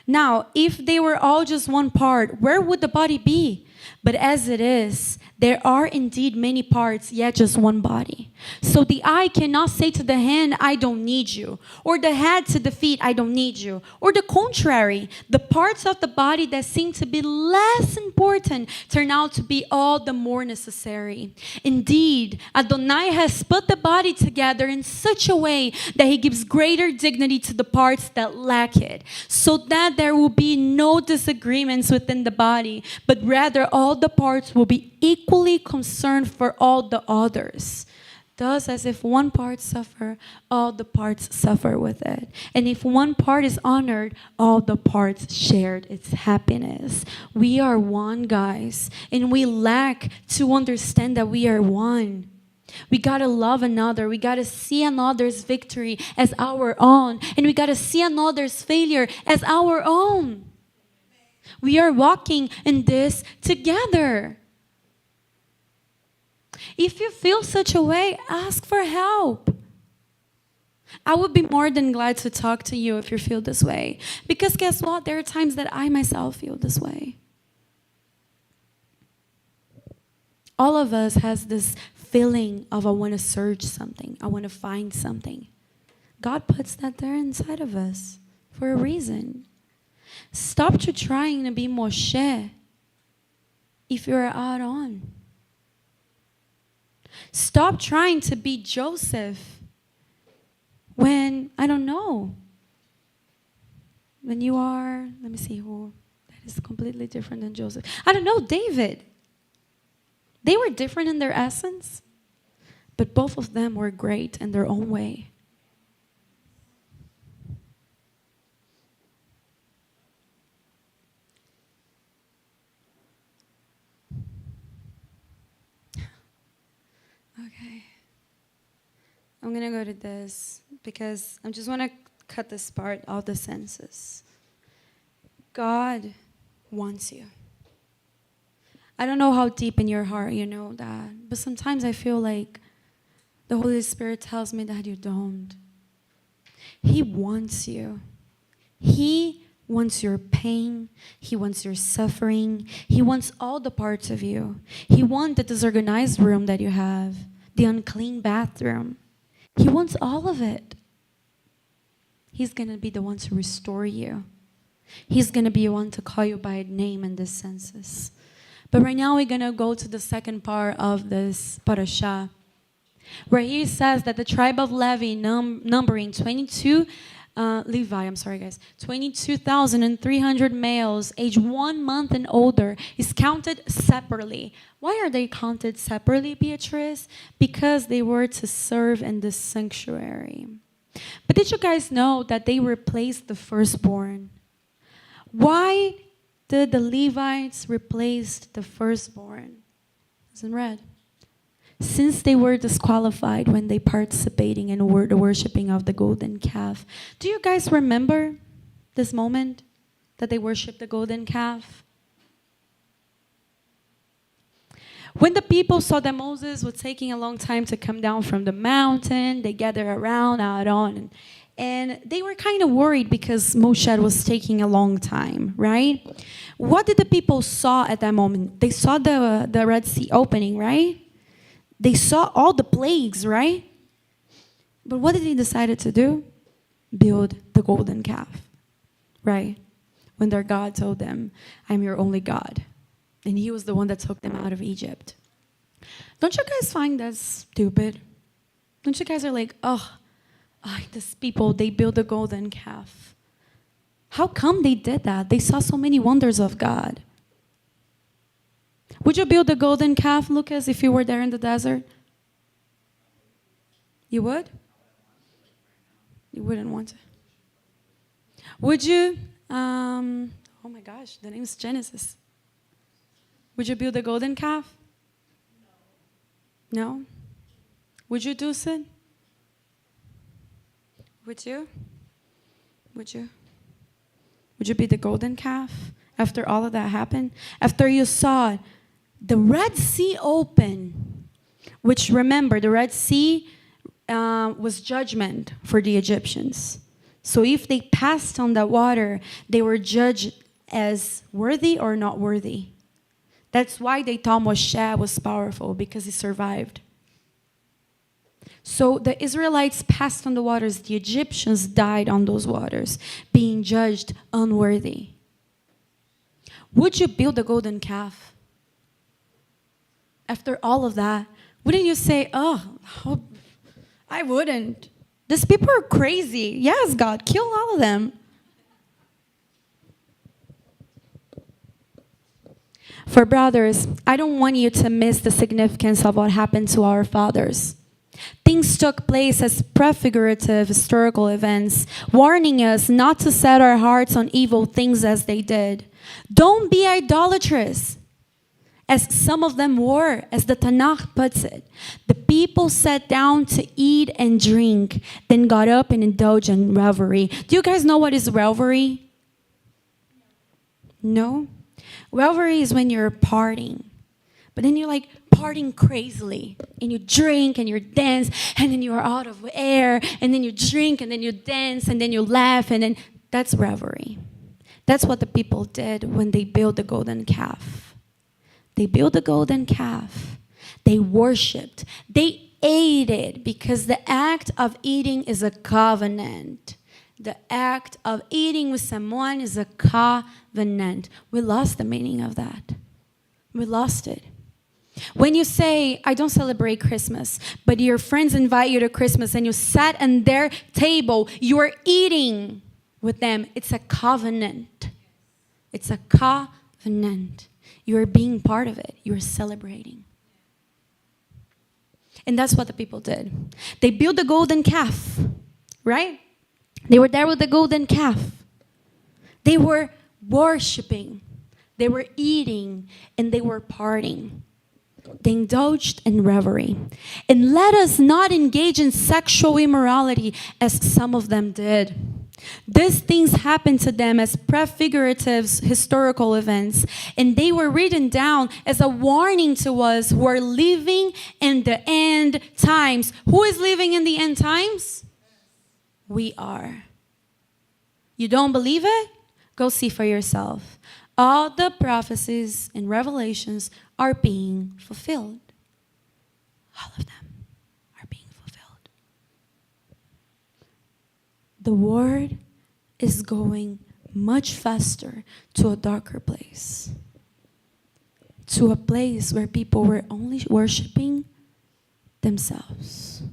Speaker 1: Now, if they were all just one part, where would the body be? But as it is, there are indeed many parts, yet just one body. So the eye cannot say to the hand, I don't need you. Or the head to the feet, I don't need you. Or the contrary, the parts of the body that seem to be less important turn out to be all the more necessary. Indeed, Adonai has put the body together in such a way that He gives greater dignity to the parts that lack it, so that there will be no disagreements within the body, but rather all the parts will be equally concerned for all the others. Thus, as if one part suffer, all the parts suffer with it. And if one part is honored, all the parts shared its happiness. We are one, guys, and we lack to understand that we are one. We gotta love another. We gotta see another's victory as our own. And we gotta see another's failure as our own. We are walking in this together. If you feel such a way, ask for help. I would be more than glad to talk to you if you feel this way. Because guess what? There are times that I myself feel this way. All of us has this feeling of I want to search something. I want to find something. God puts that there inside of us for a reason. Stop trying to be Moshe if you're out on. Stop trying to be Joseph when, I don't know, when you are, let me see who, that is completely different than Joseph. I don't know, David. They were different in their essence, but both of them were great in their own way. Okay. I'm going to go to this because I just want to cut this part of the senses. God wants you. I don't know how deep in your heart you know that, but sometimes I feel like the Holy Spirit tells me that you don't. He wants you. He wants your pain. He wants your suffering. He wants all the parts of you. He wants the disorganized room that you have, the unclean bathroom. He wants all of it. He's going to be the one to restore you. He's going to be the one to call you by name in this census. But right now we're going to go to the second part of this parasha, where he says that the tribe of Levi, numbering 22,300 males aged 1 month and older, is counted separately. Why are they counted separately, Beatriz? Because they were to serve in the sanctuary. But did you guys know that they replaced the firstborn? Why did the Levites replace the firstborn? It's in red. Since they were disqualified when they participating in the worshiping of the golden calf. Do you guys remember this moment that they worshiped the golden calf? When the people saw that Moses was taking a long time to come down from the mountain, they gathered around Aaron, and they were kind of worried because Moshe was taking a long time, right? What did the people saw at that moment? They saw the Red Sea opening, right? They saw all the plagues, right? But what did they decide to do? Build the golden calf, right? When their God told them, I'm your only God. And he was the one that took them out of Egypt. Don't you guys find that stupid? Don't you guys are like, these people, they build a golden calf. How come they did that? They saw so many wonders of God. Would you build a golden calf, Lucas, if you were there in the desert? You would? You wouldn't want to. Would you? Oh my gosh, the name's Genesis. Would you build a golden calf? No? Would you do it? Would you? Would you? Would you be the golden calf after all of that happened? After you saw the Red Sea open, which remember, the Red Sea was judgment for the Egyptians. So if they passed on that water, they were judged as worthy or not worthy. That's why they thought Moshe was powerful, because he survived. So the Israelites passed on the waters. The Egyptians died on those waters, being judged unworthy. Would you build a golden calf? After all of that, wouldn't you say, I wouldn't. These people are crazy. Yes, God, kill all of them. For brothers, I don't want you to miss the significance of what happened to our fathers. Things took place as prefigurative historical events, warning us not to set our hearts on evil things as they did. Don't be idolatrous, as some of them were, as the Tanakh puts it. The people sat down to eat and drink, then got up and indulged in revelry. Do you guys know what is revelry? No? Revelry is when you're partying. But then you're like partying crazily. And you drink and you dance. And then you're out of air. And then you drink and then you dance. And then you laugh. And then that's revelry. That's what the people did when they built the golden calf. They built the golden calf. They worshipped. They ate it, because the act of eating is a covenant. The act of eating with someone is a covenant. We lost the meaning of that. We lost it. When you say, I don't celebrate Christmas, but your friends invite you to Christmas and you sat at their table, you are eating with them. It's a covenant. It's a covenant. You are being part of it. You are celebrating. And that's what the people did. They built the golden calf, right? They were there with the golden calf. They were worshiping. They were eating and they were partying. They indulged in revelry. And let us not engage in sexual immorality as some of them did. These things happened to them as prefigurative historical events, and they were written down as a warning to us who are living in the end times. Who is living in the end times? We are. You don't believe it? Go see for yourself. All the prophecies and revelations are being fulfilled. All of them are being fulfilled. The word is going much faster to a darker place. To a place where people were only worshiping themselves.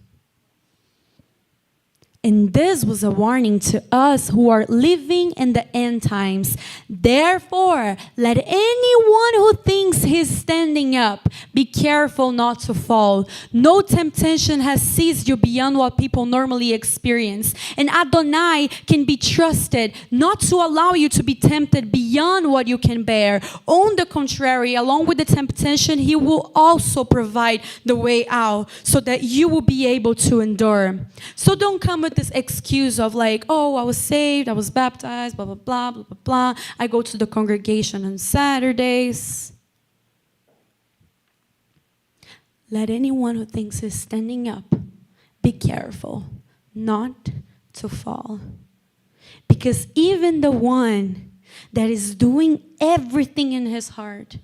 Speaker 1: And this was a warning to us who are living in the end times. Therefore, let anyone who thinks he's standing up be careful not to fall. No temptation has seized you beyond what people normally experience. And Adonai can be trusted not to allow you to be tempted beyond what you can bear. On the contrary, along with the temptation, he will also provide the way out so that you will be able to endure. So don't come with this excuse of like, oh, I was saved, I was baptized, blah, blah, blah, blah, blah, blah. I go to the congregation on Saturdays. Let anyone who thinks he's standing up be careful not to fall. Because even the one that is doing everything in his heart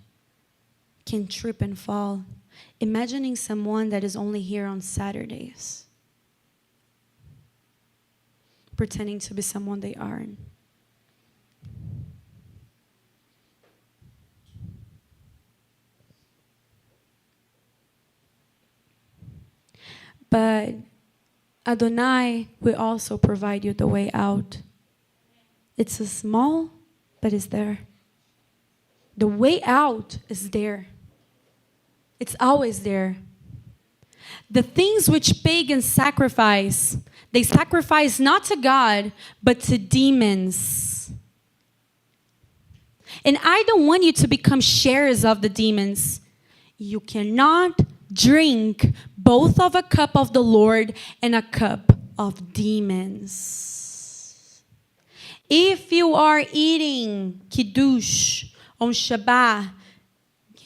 Speaker 1: can trip and fall. Imagining someone that is only here on Saturdays, pretending to be someone they aren't. But Adonai will also provide you the way out. It's a small, but it's there. The way out is there. It's always there. The things which pagans sacrifice, they sacrifice not to God, but to demons. And I don't want you to become sharers of the demons. You cannot drink both of a cup of the Lord and a cup of demons. If you are eating kiddush on Shabbat,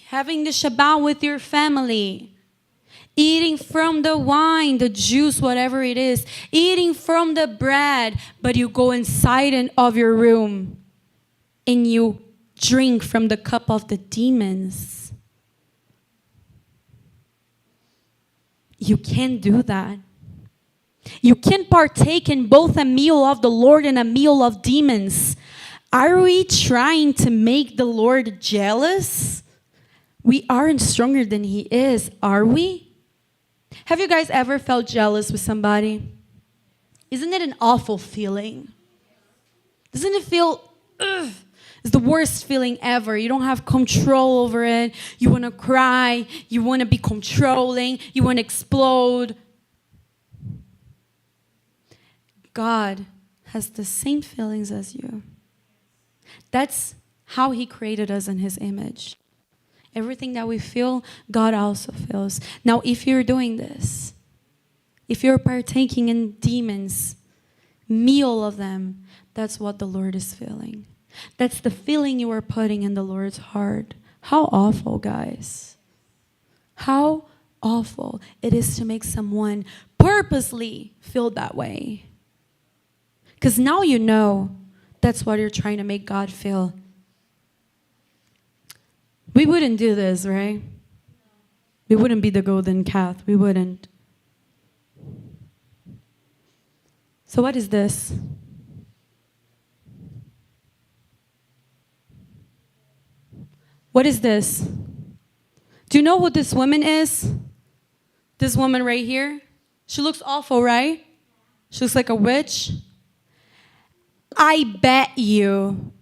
Speaker 1: having the Shabbat with your family, eating from the wine, the juice, whatever it is, eating from the bread, but you go inside of your room and you drink from the cup of the demons. You can't do that. You can't partake in both a meal of the Lord and a meal of demons. Are we trying to make the Lord jealous? We aren't stronger than he is, are we? Have you guys ever felt jealous with somebody? Isn't it an awful feeling? Doesn't it feel, ugh? It's the worst feeling ever. You don't have control over it. You want to cry. You want to be controlling. You want to explode. God has the same feelings as you. That's how he created us in his image. Everything that we feel, God also feels. Now, if you're doing this, if you're partaking in demons, meal of them, that's what the Lord is feeling. That's the feeling you are putting in the Lord's heart. How awful, guys. How awful it is to make someone purposely feel that way. Because now you know that's what you're trying to make God feel. We wouldn't do this, right? We wouldn't be the golden calf. We wouldn't. So what is this? What is this? Do you know who this woman is? This woman right here? She looks awful, right? She looks like a witch. I bet you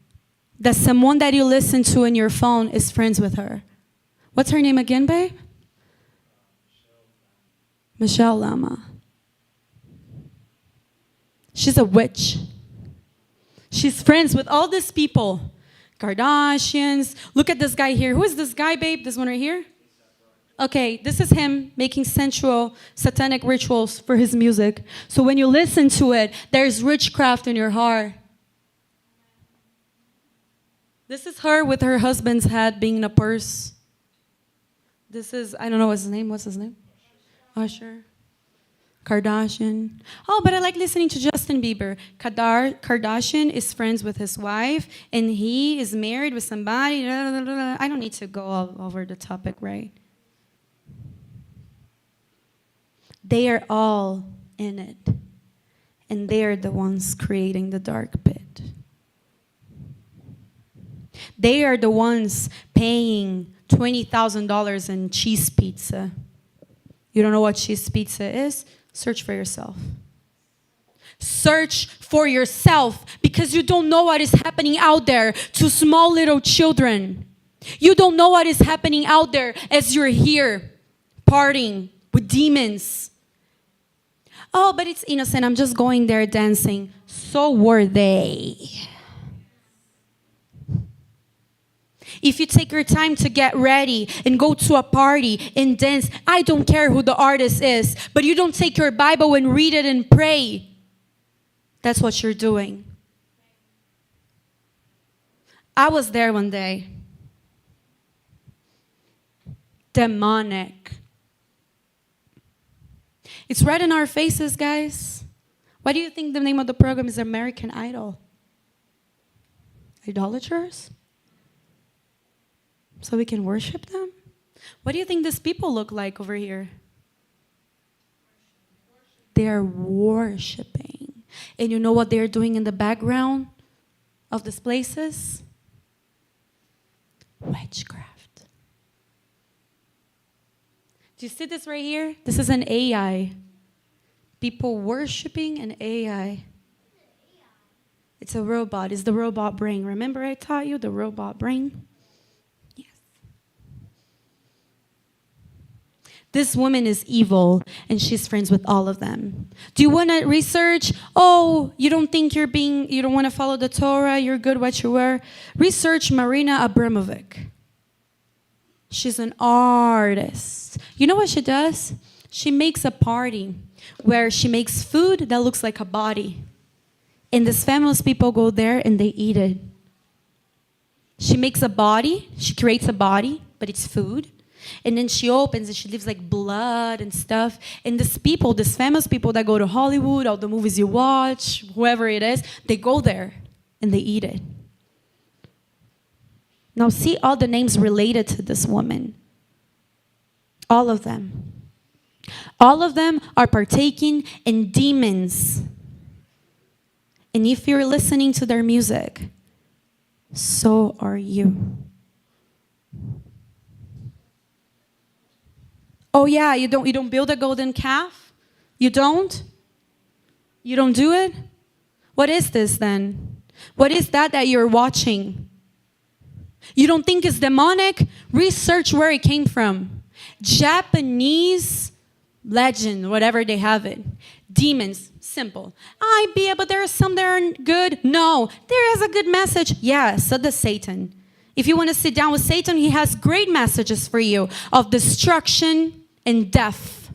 Speaker 1: that someone that you listen to in your phone is friends with her. What's her name again, babe? Michelle Lama. She's a witch. She's friends with all these people. Kardashians. Look at this guy here. Who is this guy, babe? This one right here? Okay, this is him making sensual, satanic rituals for his music. So when you listen to it, there's witchcraft in your heart. This is her with her husband's head being in a purse. This is, I don't know what's his name. What's his name? Usher. Kardashian. Oh, but I like listening to Justin Bieber. Kardashian is friends with his wife, and he is married with somebody. I don't need to go all over the topic, right? They are all in it, and they are the ones creating the dark pit. They are the ones paying $20,000 in cheese pizza. You don't know what cheese pizza is? Search for yourself. Search for yourself, because you don't know what is happening out there to small little children. You don't know what is happening out there as you're here partying with demons. Oh, but it's innocent. I'm just going there dancing. So were they. If you take your time to get ready and go to a party and dance, I don't care who the artist is, but you don't take your Bible and read it and pray, that's what you're doing. I was there one day. Demonic. It's right in our faces, guys. Why do you think the name of the program is American Idol? Idolaters? So we can worship them? What do you think these people look like over here? They are worshiping. And you know what they're doing in the background of these places? Witchcraft. Do you see this right here? This is an AI. People worshiping an AI. It's a robot. It's the robot brain. Remember I taught you the robot brain? This woman is evil, and she's friends with all of them. Do you want to research? Oh, you don't want to follow the Torah, you're good what you were? Research Marina Abramovic. She's an artist. You know what she does? She makes a party where she makes food that looks like a body. And these famous people go there and they eat it. She makes a body, she creates a body, but it's food. And then she opens and she leaves like blood and stuff. And these famous people that go to Hollywood, all the movies you watch, whoever it is, they go there and they eat it. Now see all the names related to this woman. All of them. All of them are partaking in demons. And if you're listening to their music, so are you. Oh yeah, you don't build a golden calf? You don't? You don't do it? What is this then? What is that you're watching? You don't think it's demonic? Research where it came from. Japanese legend, whatever they have it. Demons, simple. But there are some that aren't good. No, there is a good message. Yeah, so does Satan. If you want to sit down with Satan, he has great messages for you of destruction and death.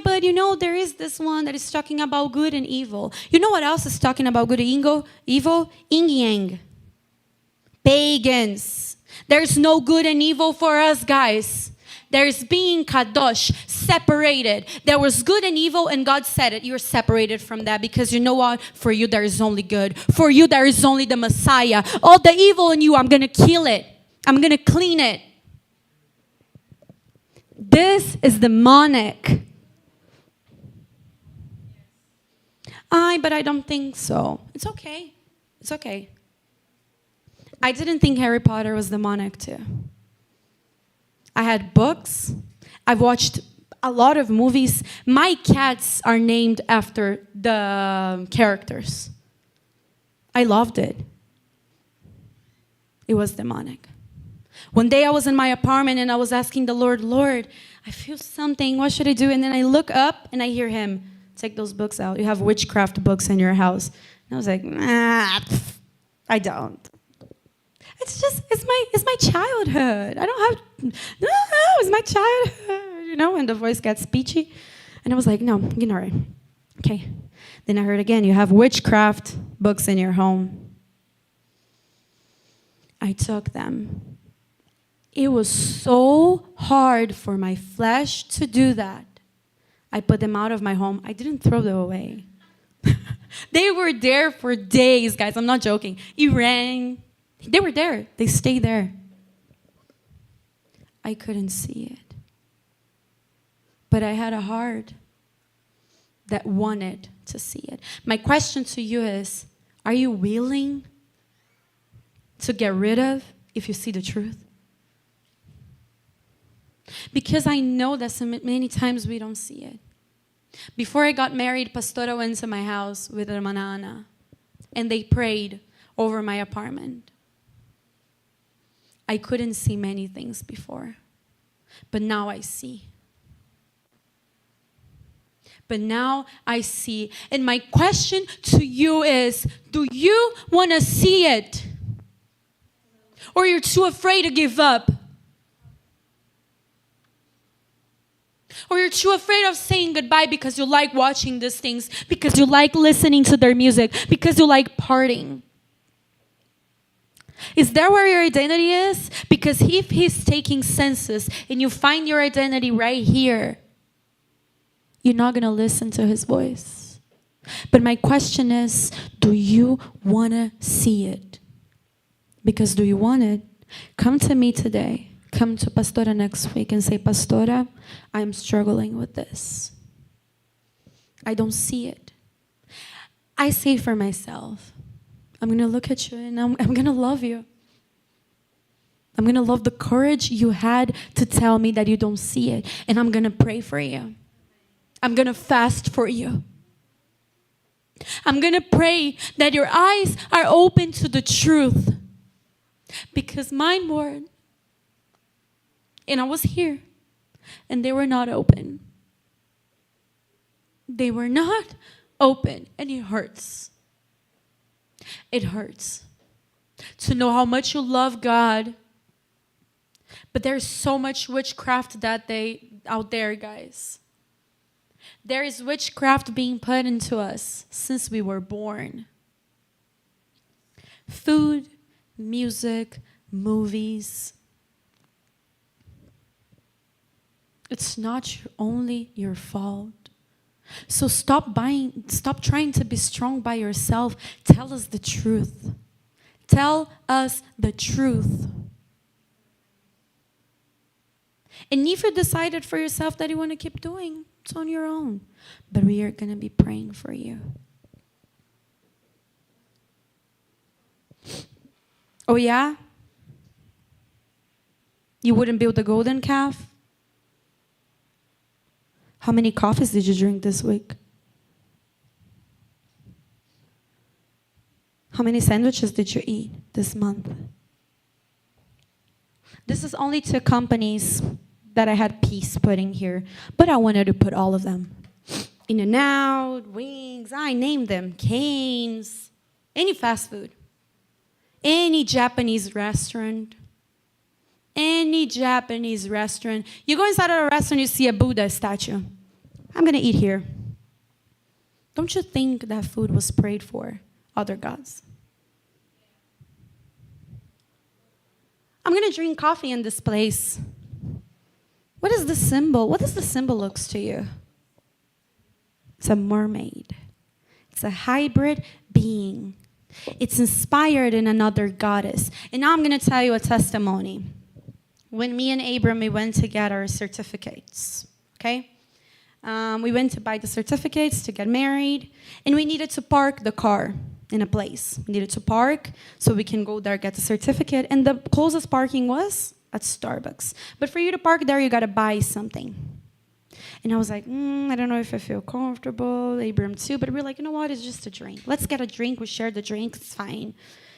Speaker 1: But there is this one that is talking about good and evil. You know what else is talking about good and evil? Yin Yang. Pagans. There's no good and evil for us, guys. There's being kadosh, separated. There was good and evil, and God said it. You're separated from that because you know what? For you, there is only good. For you, there is only the Messiah. All the evil in you, I'm going to kill it. I'm going to clean it. This is demonic. But I don't think so. It's okay. It's okay. I didn't think Harry Potter was demonic too. I had books. I've watched a lot of movies. My cats are named after the characters. I loved it. It was demonic. One day I was in my apartment and I was asking the Lord, Lord, I feel something. What should I do? And then I look up and I hear him, take those books out. You have witchcraft books in your house. And I was like, nah, I don't. It's my childhood. I don't have, no, it's my childhood. You know, and the voice gets peachy. And I was like, no, ignore it. Okay. Then I heard again, you have witchcraft books in your home. I took them. It was so hard for my flesh to do that. I put them out of my home. I didn't throw them away. They were there for days, guys. I'm not joking. It rang. They were there. They stayed there. I couldn't see it. But I had a heart that wanted to see it. My question to you is, are you willing to get rid of if you see the truth? Because I know that so many times we don't see it. Before I got married, Pastora went to my house with Hermana Ana, and they prayed over my apartment. I couldn't see many things before, but now I see. But now I see. And my question to you is, do you want to see it? Or you're too afraid to give up? Or you're too afraid of saying goodbye because you like watching these things, because you like listening to their music, because you like partying? Is that where your identity is? Because if he's taking census and you find your identity right here, you're not going to listen to his voice. But my question is, do you want to see it? Because do you want it? Come to me today. Come to Pastora next week and say, Pastora, I'm struggling with this. I don't see it. I say for myself, I'm going to look at you and I'm going to love you. I'm going to love the courage you had to tell me that you don't see it. And I'm going to pray for you. I'm going to fast for you. I'm going to pray that your eyes are open to the truth. Because mine weren't. And I was here. And they were not open. They were not open. And it hurts. It hurts to know how much you love God. But there's so much witchcraft out there, guys. There is witchcraft being put into us since we were born. Food, music, movies. It's not only your fault. So stop trying to be strong by yourself. Tell us the truth. Tell us the truth. And if you decided for yourself that you want to keep doing, it's on your own. But we are going to be praying for you. Oh yeah? You wouldn't build a golden calf? How many coffees did you drink this week? How many sandwiches did you eat this month? This is only 2 companies that I had peace putting here, but I wanted to put all of them. In-N-Out, Wings, I named them. Cane's, any fast food, any Japanese restaurant, any Japanese restaurant. You go inside of a restaurant, you see a Buddha statue. I'm going to eat here. Don't you think that food was prayed for other gods? I'm going to drink coffee in this place. What is the symbol? What does the symbol look to you? It's a mermaid. It's a hybrid being. It's inspired in another goddess. And now I'm going to tell you a testimony. When me and Abram, we went to get our certificates, okay? We went to buy the certificates to get married, and we needed to park the car in a place. We needed to park so we can go there, get the certificate, and the closest parking was at Starbucks. But for you to park there, you got to buy something. And I was like, I don't know if I feel comfortable. Abram too. But we're like, you know what? It's just a drink. Let's get a drink. We share the drink. It's fine.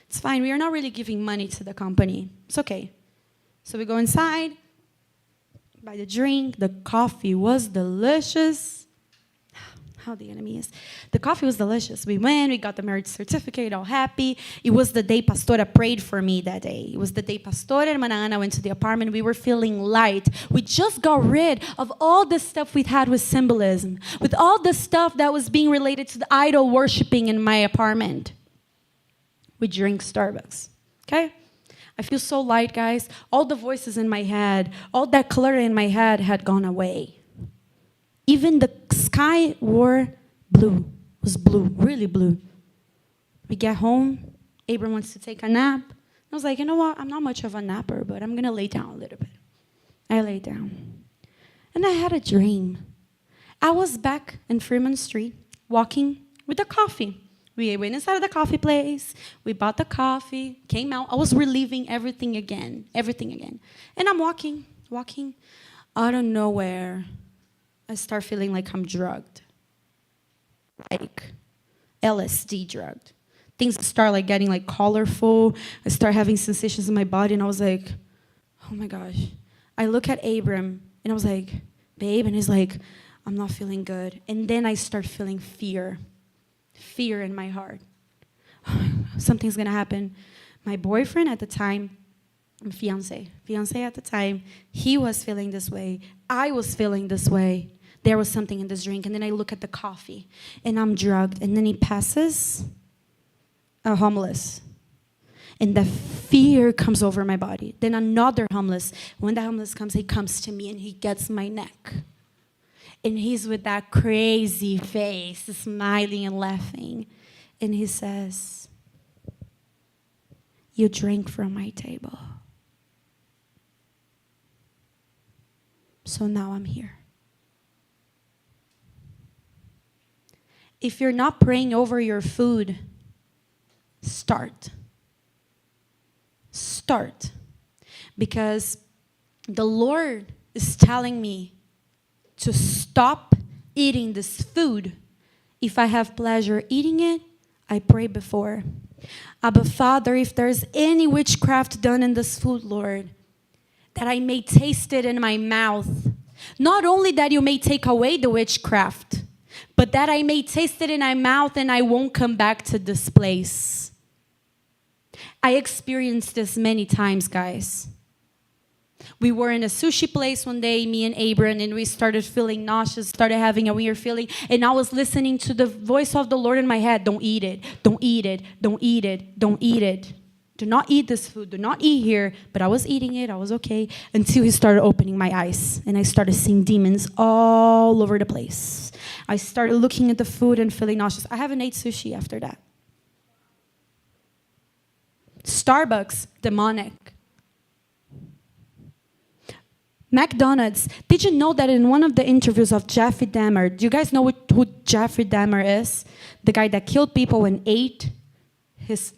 Speaker 1: It's fine. We are not really giving money to the company. It's okay. So we go inside, buy the drink. The coffee was delicious. How the enemy is. The coffee was delicious. We went, we got the marriage certificate, all happy. It was the day Pastora prayed for me that day. It was the day Pastora and Manana went to the apartment. We were feeling light. We just got rid of all the stuff we'd had with symbolism, with all the stuff that was being related to the idol worshiping in my apartment. We drink Starbucks, okay? I feel so light, guys. All the voices in my head, all that clutter in my head had gone away. Even the sky was blue, really blue. We get home, Abram wants to take a nap. I was like, you know what? I'm not much of a napper, but I'm going to lay down a little bit. I lay down. And I had a dream. I was back in Fremont Street, walking with the coffee. We went inside of the coffee place. We bought the coffee, came out. I was reliving everything again. And I'm walking. Out of nowhere, I start feeling like I'm drugged. Like LSD drugged. Things start like getting like colorful. I start having sensations in my body, and I was like, oh my gosh. I look at Abram, and I was like, babe, and he's like, I'm not feeling good. And then I start feeling fear in my heart. Something's gonna happen. My boyfriend at the time, fiance at the time, he was feeling this way. I was feeling this way. There was something in this drink. And then I look at the coffee, and I'm drugged. And then he passes a homeless. And the fear comes over my body. Then another homeless. When the homeless comes, he comes to me, and he gets my neck. And he's with that crazy face, smiling and laughing. And he says, you drank from my table. So now I'm here. If you're not praying over your food, start. Start. Because the Lord is telling me to stop eating this food. If I have pleasure eating it, I pray before. Abba, Father, if there's any witchcraft done in this food, Lord, that I may taste it in my mouth. Not only that you may take away the witchcraft, but that I may taste it in my mouth and I won't come back to this place. I experienced this many times, guys. We were in a sushi place one day, me and Abram, and we started feeling nauseous, started having a weird feeling, and I was listening to the voice of the Lord in my head. Don't eat it, don't eat it, don't eat it, don't eat it. Do not eat this food, do not eat here. But I was eating it, I was okay, until he started opening my eyes, and I started seeing demons all over the place. I started looking at the food and feeling nauseous. I haven't ate sushi after that. Starbucks, demonic. McDonald's. Did you know that in one of the interviews of Jeffrey Dahmer, do you guys know who Jeffrey Dahmer is? The guy that killed people and ate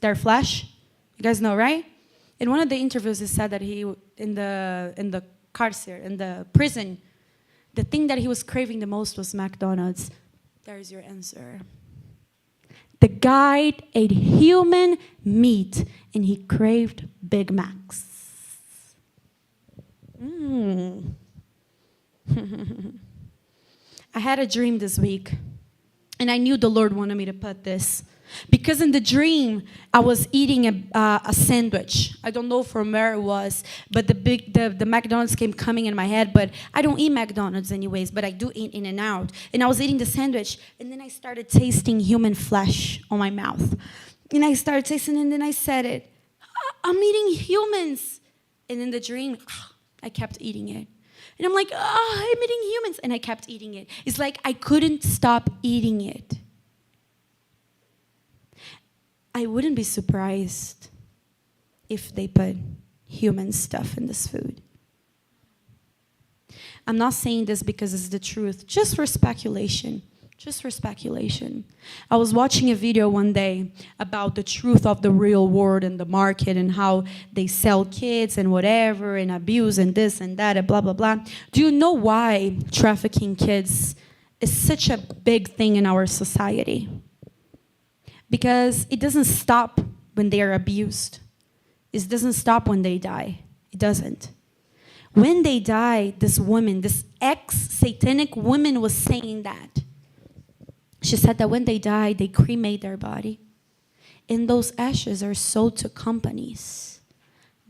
Speaker 1: their flesh? You guys know, right? In one of the interviews, he said that he, in the carcer, in the prison, the thing that he was craving the most was McDonald's. There's your answer. The guy ate human meat, and he craved Big Macs. I had a dream this week, and I knew the Lord wanted me to put this. Because in the dream, I was eating a sandwich. I don't know from where it was, but the McDonald's came coming in my head. But I don't eat McDonald's anyways, but I do eat In-N-Out. And I was eating the sandwich, and then I started tasting human flesh on my mouth. And I started tasting it, and then I said it. I'm eating humans. And in the dream, I kept eating it. And I'm like, I'm eating humans. And I kept eating it. It's like I couldn't stop eating it. I wouldn't be surprised if they put human stuff in this food. I'm not saying this because it's the truth, just for speculation. Just for speculation. I was watching a video one day about the truth of the real world and the market and how they sell kids and whatever and abuse and this and that and blah, blah, blah. Do you know why trafficking kids is such a big thing in our society? Because it doesn't stop when they are abused. It doesn't stop when they die. It doesn't. When they die, this woman, this ex-satanic woman was saying that. She said that when they die, they cremate their body. And those ashes are sold to companies,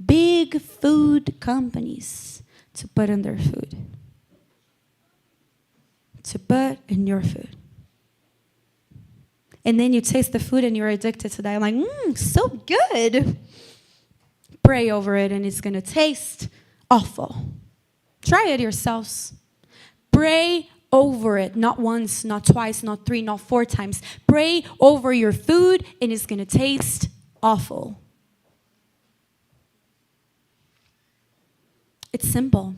Speaker 1: big food companies, to put in their food. To put in your food. And then you taste the food and you're addicted to that. I'm like, so good. Pray over it and it's going to taste awful. Try it yourselves. Pray over it, not once, not twice, not 3, not 4 times. Pray over your food and it's going to taste awful. It's simple.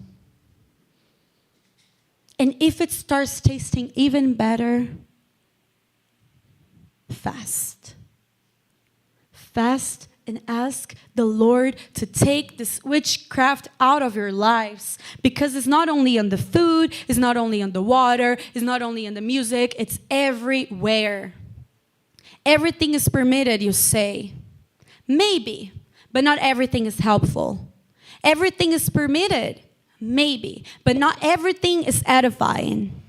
Speaker 1: And if it starts tasting even better, fast. Fast and ask the Lord to take this witchcraft out of your lives. Because it's not only on the food, it's not only on the water, it's not only in the music, it's everywhere. Everything is permitted, you say. Maybe, but not everything is helpful. Everything is permitted, maybe, but not everything is edifying.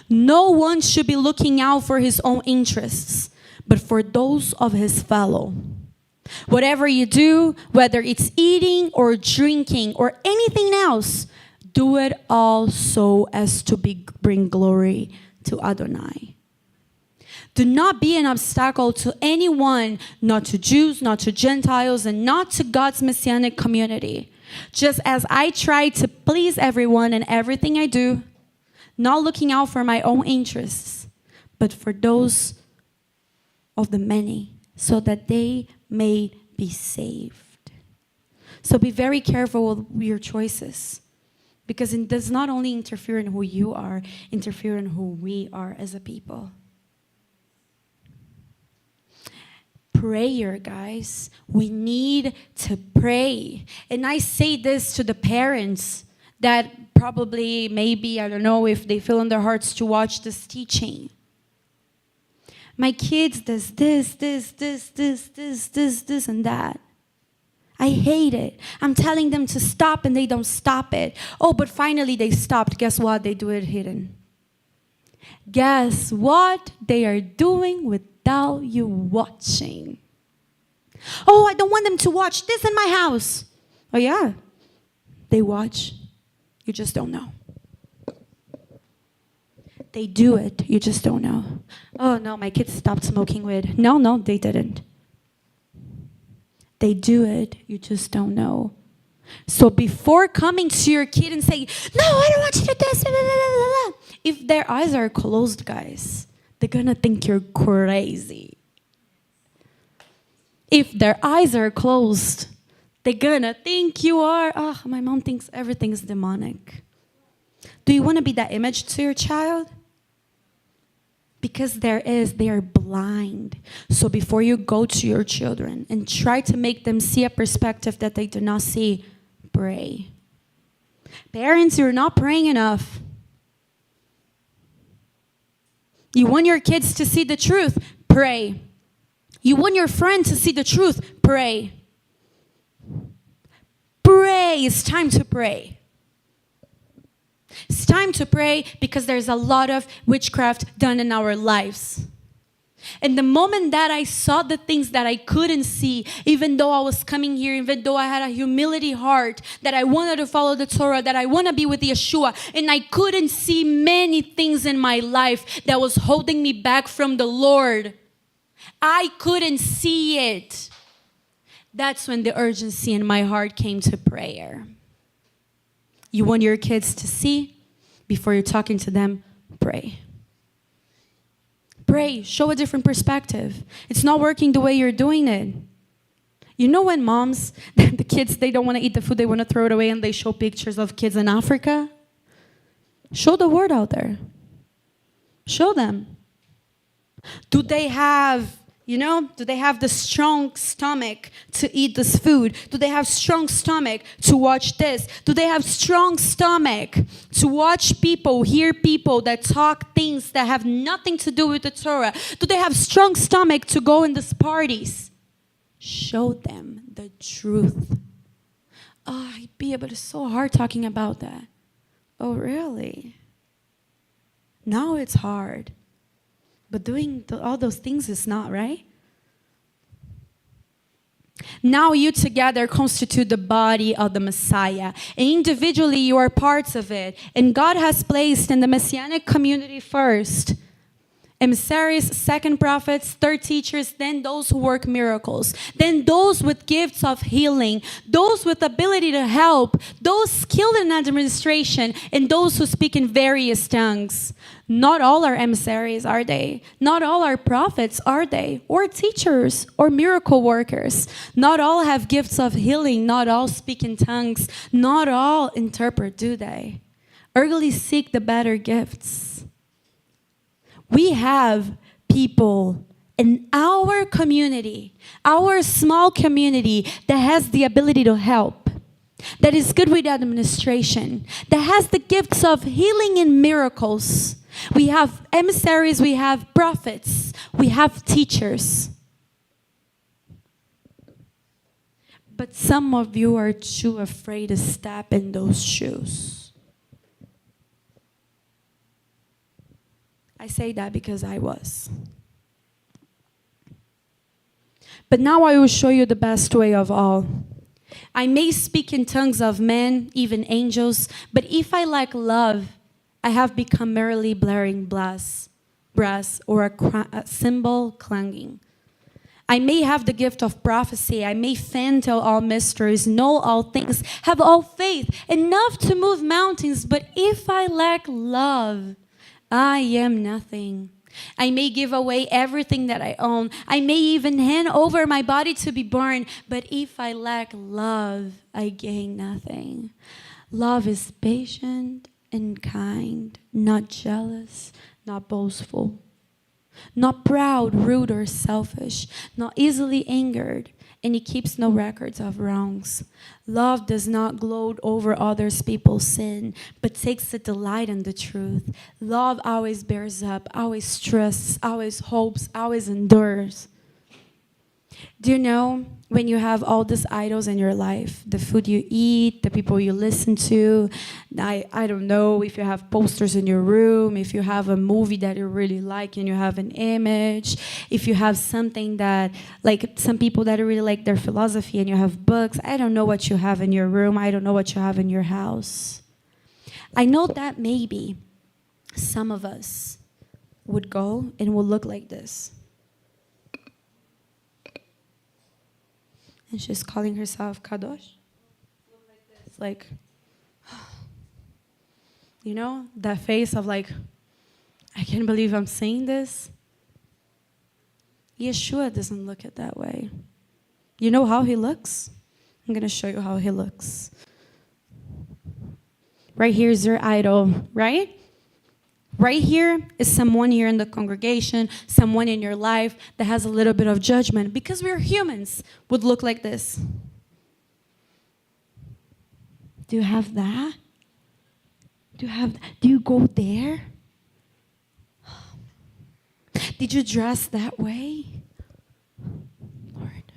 Speaker 1: No one should be looking out for his own interests, but for those of his fellow. Whatever you do, whether it's eating or drinking or anything else, do it all so as to bring glory to Adonai. Do not be an obstacle to anyone, not to Jews, not to Gentiles, and not to God's messianic community. Just as I try to please everyone in everything I do, not looking out for my own interests, but for those of the many, so that they may be saved. So be very careful with your choices, because it does not only interfere in who you are, interfere in who we are as a people. Prayer, guys. We need to pray. And I say this to the parents that probably, maybe, I don't know if they feel in their hearts to watch this teaching. My kids does this, and that. I hate it. I'm telling them to stop and they don't stop it. Oh, but finally they stopped. Guess what? They do it hidden. Guess what? They are doing without you watching. Oh, I don't want them to watch this in my house. Oh, yeah. They watch. You just don't know. They do it. You just don't know. Oh, no, my kids stopped smoking weed. No, they didn't. They do it. You just don't know. So before coming to your kid and saying, no, I don't want you to do this, blah, blah, blah, blah. If their eyes are closed, guys, they're going to think you're crazy. If their eyes are closed, they're going to think you are, oh, my mom thinks everything's demonic. Do you want to be that image to your child? Because they are blind. So before you go to your children and try to make them see a perspective that they do not see, pray. Parents, you're not praying enough. You want your kids to see the truth? Pray. You want your friend to see the truth? Pray. Pray. It's time to pray. It's time to pray because there's a lot of witchcraft done in our lives. And the moment that I saw the things that I couldn't see, even though I was coming here, even though I had a humility heart, that I wanted to follow the Torah, that I want to be with Yeshua, and I couldn't see many things in my life that was holding me back from the Lord. I couldn't see it. That's when the urgency in my heart came to prayer. You want your kids to see? Before you're talking to them, pray. Pray. Show a different perspective. It's not working the way you're doing it. You know when moms, the kids, they don't want to eat the food, they want to throw it away, and they show pictures of kids in Africa? Show the word out there. Show them. Do they have, do they have the strong stomach to eat this food? Do they have strong stomach to watch this? Do they have strong stomach to watch people, hear people that talk things that have nothing to do with the Torah? Do they have strong stomach to go in these parties? Show them the truth. Oh, Bia, but it's so hard talking about that. Oh, really? Now it's hard. But doing all those things is not, right? Now you together constitute the body of the Messiah. And individually you are parts of it. And God has placed in the Messianic community first emissaries, second prophets, third teachers, then those who work miracles, then those with gifts of healing, those with ability to help, those skilled in administration, and those who speak in various tongues. Not all are emissaries, are they? Not all are prophets, are they? Or teachers, or miracle workers. Not all have gifts of healing. Not all speak in tongues. Not all interpret, do they? Early seek the better gifts. We have people in our community, our small community, that has the ability to help, that is good with administration, that has the gifts of healing and miracles. We have emissaries, we have prophets, we have teachers. But some of you are too afraid to step in those shoes. I say that because I was. But now I will show you the best way of all. I may speak in tongues of men, even angels, but if I lack love, I have become merely blaring brass or a cymbal clanging. I may have the gift of prophecy. I may tell all mysteries, know all things, have all faith, enough to move mountains. But if I lack love, I am nothing. I may give away everything that I own. I may even hand over my body to be burned. But if I lack love, I gain nothing. Love is patient and kind, not jealous, not boastful, not proud, rude, or selfish, not easily angered, and it keeps no records of wrongs. Love does not gloat over others people's sin, but takes a delight in the truth. Love always bears up, always trusts, always hopes, always endures. Do you know, when you have all these idols in your life, the food you eat, the people you listen to, I don't know if you have posters in your room, if you have a movie that you really like and you have an image, if you have something that, like some people that really like their philosophy and you have books, I don't know what you have in your room, I don't know what you have in your house. I know that maybe some of us would go and would look like this. And she's calling herself Kadosh. It's like, you know, that face of like, I can't believe I'm saying this. Yeshua doesn't look it that way. You know how he looks? I'm going to show you how he looks. Right here is your idol, right? Right here is someone here in the congregation, someone in your life that has a little bit of judgment, because we're humans, would look like this. Do you have that? Do you go there? Did you dress that way? Lord,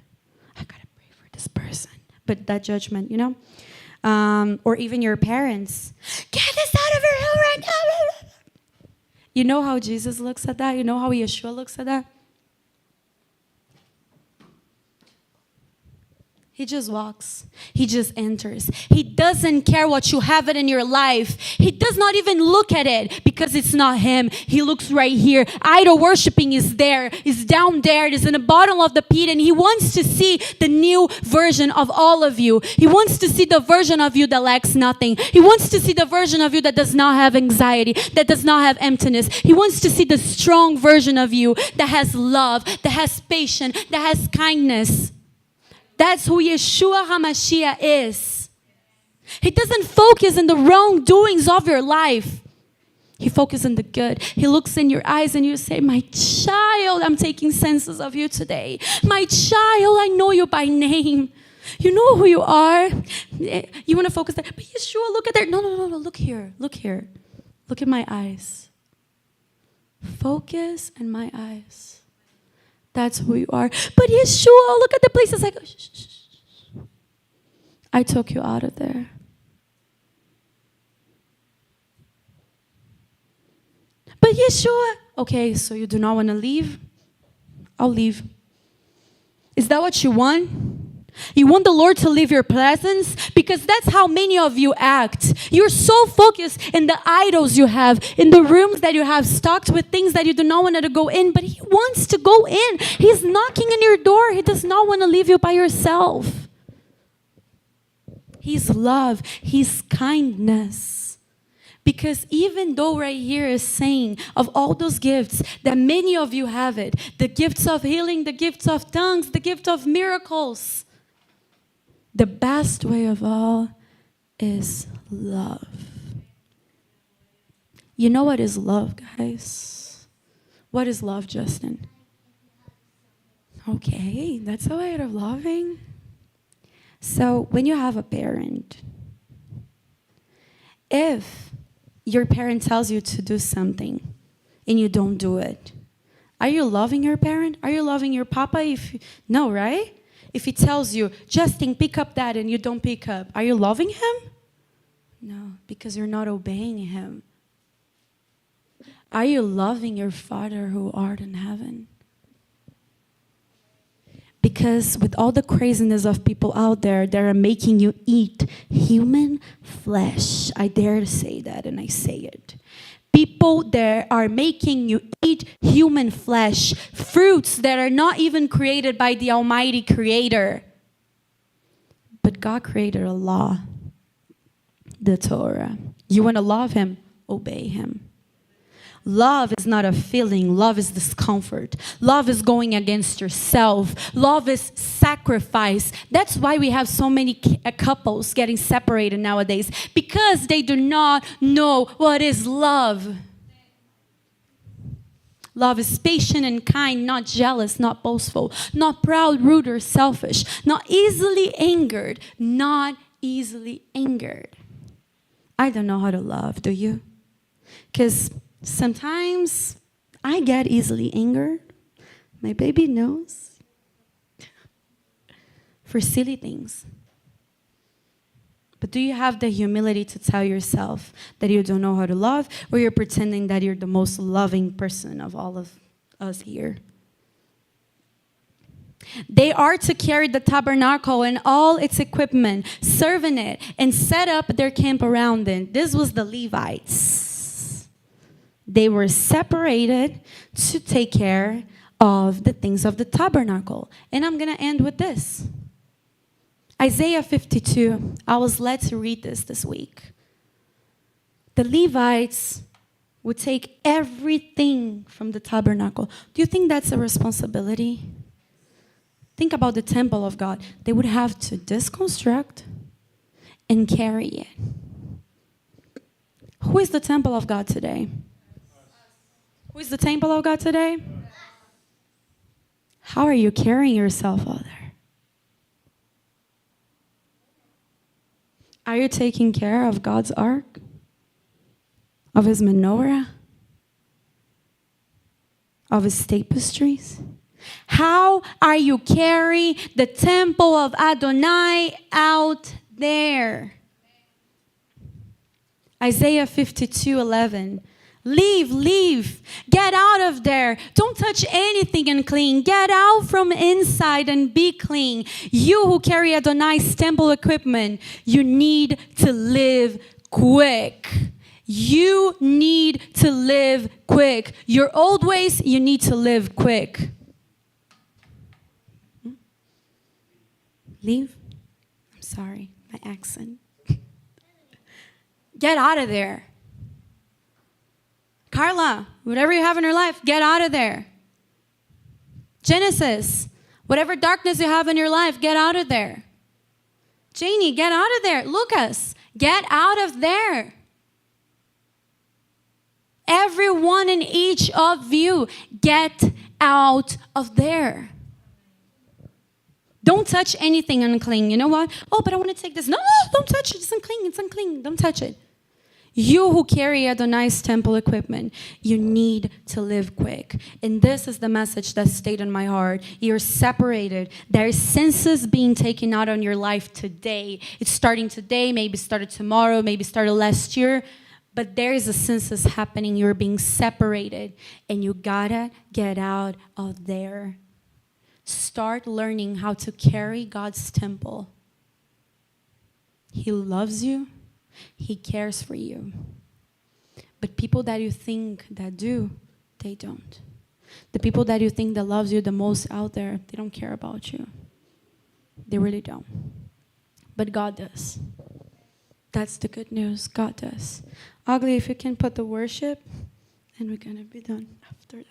Speaker 1: I gotta pray for this person. But that judgment, you know? Or even your parents. Get this out of your home right now. You know how Jesus looks at that? You know how Yeshua looks at that? He just walks. He just enters. He doesn't care what you have it in your life. He does not even look at it because it's not him. He looks right here. Idol worshiping is there. It's down there. It is in the bottom of the pit. And he wants to see the new version of all of you. He wants to see the version of you that lacks nothing. He wants to see the version of you that does not have anxiety, that does not have emptiness. He wants to see the strong version of you that has love, that has patience, that has kindness. That's who Yeshua HaMashiach is. He doesn't focus on the wrongdoings of your life. He focuses on the good. He looks in your eyes and you say, my child, I'm taking census of you today. My child, I know you by name. You know who you are. You want to focus there. But Yeshua, look at there. No. Look here. Look here. Look at my eyes. Focus on my eyes. That's who you are. But Yeshua, look at the places I go. Shh. I took you out of there. But Yeshua, okay, so you do not want to leave? I'll leave. Is that what you want? You want the Lord to leave your presence? Because that's how many of you act. You're so focused in the idols you have, in the rooms that you have stocked with things that you do not want to go in, but He wants to go in. He's knocking on your door. He does not want to leave you by yourself. His love, His kindness. Because even though right here is saying of all those gifts that many of you have it, the gifts of healing, the gifts of tongues, the gift of miracles, the best way of all is love. You know what is love, guys? What is love, Justin? Okay, that's a way of loving. So when you have a parent, if your parent tells you to do something and you don't do it, are you loving your parent? Are you loving your papa? No, right? If he tells you, Justin, pick up that, and you don't pick up, are you loving him? No, because you're not obeying him. Are you loving your Father who art in heaven? Because with all the craziness of people out there, they are making you eat human flesh. I dare to say that, and I say it. People that are making you eat human flesh, fruits that are not even created by the Almighty Creator. But God created a law, the Torah. You want to love Him? Obey Him. Love is not a feeling. Love is discomfort. Love is going against yourself. Love is sacrifice. That's why we have so many couples getting separated nowadays, because they do not know what is love. Love is patient and kind, not jealous, not boastful, not proud, rude, or selfish, not easily angered, not easily angered. I don't know how to love, do you? Because sometimes I get easily angered. My baby knows. For silly things. But do you have the humility to tell yourself that you don't know how to love, or you're pretending that you're the most loving person of all of us here? They are to carry the tabernacle and all its equipment, serve in it, and set up their camp around it. This was the Levites. They were separated to take care of the things of the tabernacle. And I'm going to end with this. Isaiah 52. I was led to read this week. The Levites would take everything from the tabernacle. Do you think that's a responsibility? Think about the temple of God. They would have to deconstruct and carry it. Who is the temple of God today? Who is the temple of God today? How are you carrying yourself out there? Are you taking care of God's ark? Of His menorah? Of His tapestries? How are you carrying the temple of Adonai out there? Isaiah 52:11. Leave, get out of there. Don't touch anything unclean. Get out from inside and be clean. You who carry Adonai's temple equipment, you need to live quick. You need to live quick. Your old ways, you need to live quick. Leave? I'm sorry, my accent. Get out of there. Carla, whatever you have in your life, get out of there. Genesis, whatever darkness you have in your life, get out of there. Janie, get out of there. Lucas, get out of there. Every one and each of you, get out of there. Don't touch anything unclean. You know what? Oh, but I want to take this. No, don't touch it. It's unclean. It's unclean. Don't touch it. You who carry Adonai's temple equipment, you need to live quick. And this is the message that stayed in my heart. You're separated. There is census being taken out on your life today. It's starting today, maybe started tomorrow, maybe started last year. But there is a census happening. You're being separated. And you gotta get out of there. Start learning how to carry God's temple. He loves you. He cares for you. But people that you think that do, they don't. The people that you think that loves you the most out there, they don't care about you. They really don't. But God does. That's the good news. God does. Ugly, if you can put the worship, and we're going to be done after that.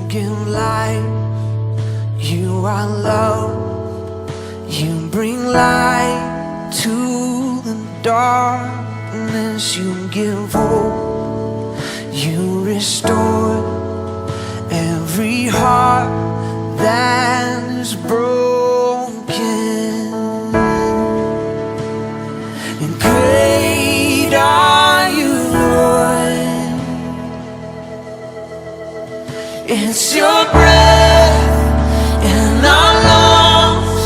Speaker 2: give life, you are love. You bring light to the darkness, you give hope, you restore every heart that is broken. And great are you, Lord. It's your breath in our lungs,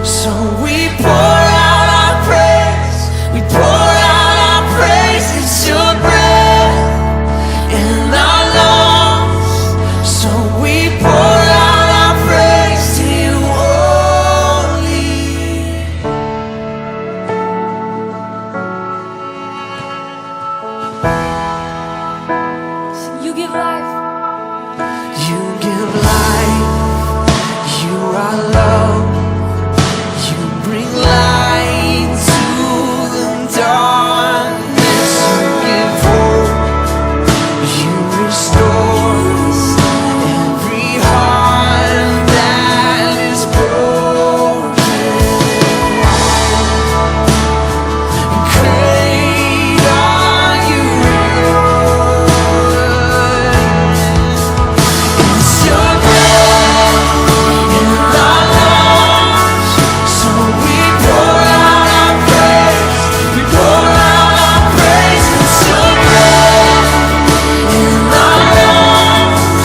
Speaker 2: so we pour out our praise. We pour out our praise. It's your breath in our lungs, so we pour out our praise to you only.
Speaker 1: You give life.
Speaker 2: You give life, you are love, you bring light to the darkness, you give hope, you restore every heart that is broken. Great are you, Lord. It's your breath in our lungs, so we pour out our praise. We pour out our praise. It's your breath in our lungs,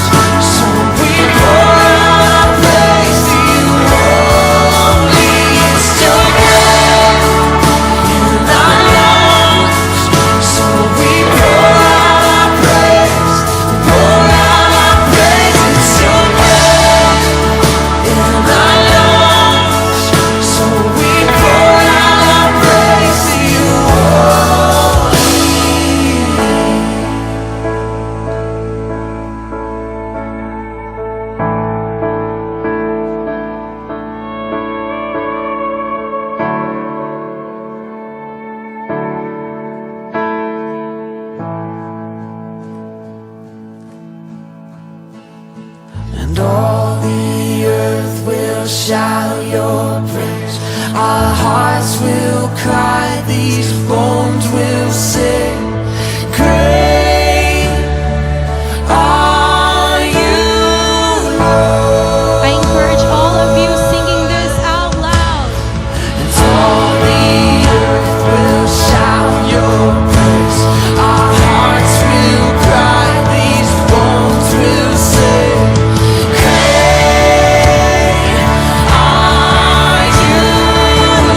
Speaker 2: so we pour out our praise to you only. It's your breath in our lungs, so we pour out our praise. We pour out our praise. It's your breath in our lungs, so we pour out our praise to you only. And all the earth will shout your praise. Our hearts will cry, these bones will sing. Great are you, Lord.
Speaker 1: I encourage all of you singing this out loud.
Speaker 2: And all the earth will shout your praise. Our hearts will cry, these bones will sing. Great are you, Lord.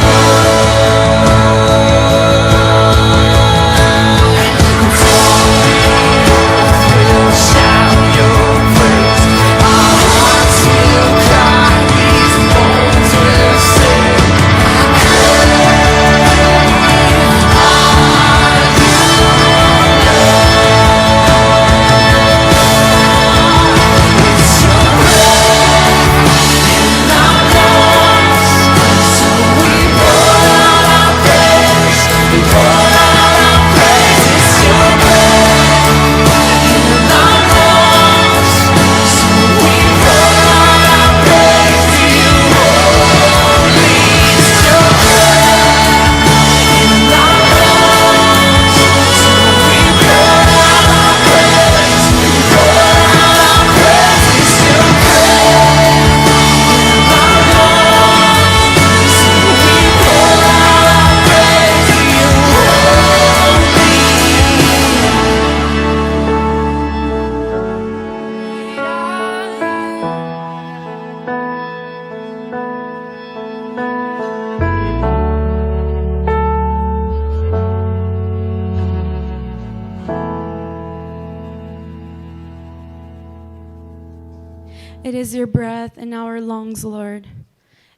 Speaker 1: It is your breath in our lungs, Lord.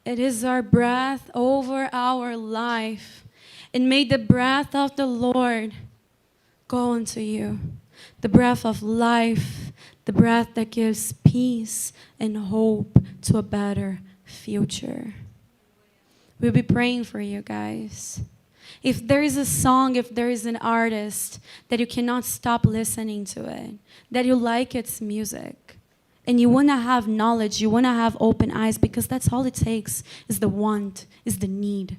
Speaker 1: It is our breath over our life. And may the breath of the Lord go into you. The breath of life, the breath that gives peace and hope to a better future. We'll be praying for you guys. If there is a song, if there is an artist that you cannot stop listening to it, that you like its music, and you want to have knowledge, you want to have open eyes, because that's all it takes, is the want, is the need.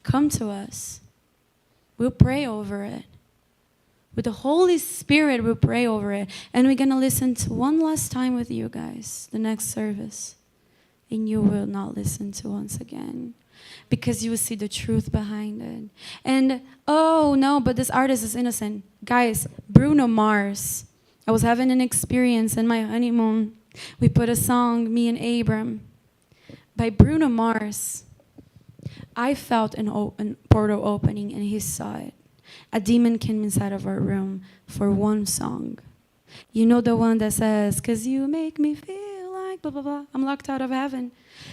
Speaker 1: Come to us. We'll pray over it. With the Holy Spirit, we'll pray over it. And we're going to listen to one last time with you guys, the next service. And you will not listen to once again, because you will see the truth behind it. And, oh no, but this artist is innocent. Guys, Bruno Mars. I was having an experience in my honeymoon. We put a song, me and Abram, by Bruno Mars. I felt an portal opening, and he saw it. A demon came inside of our room for one song. You know the one that says, "'Cause you make me feel like blah, blah, blah. I'm locked out of heaven."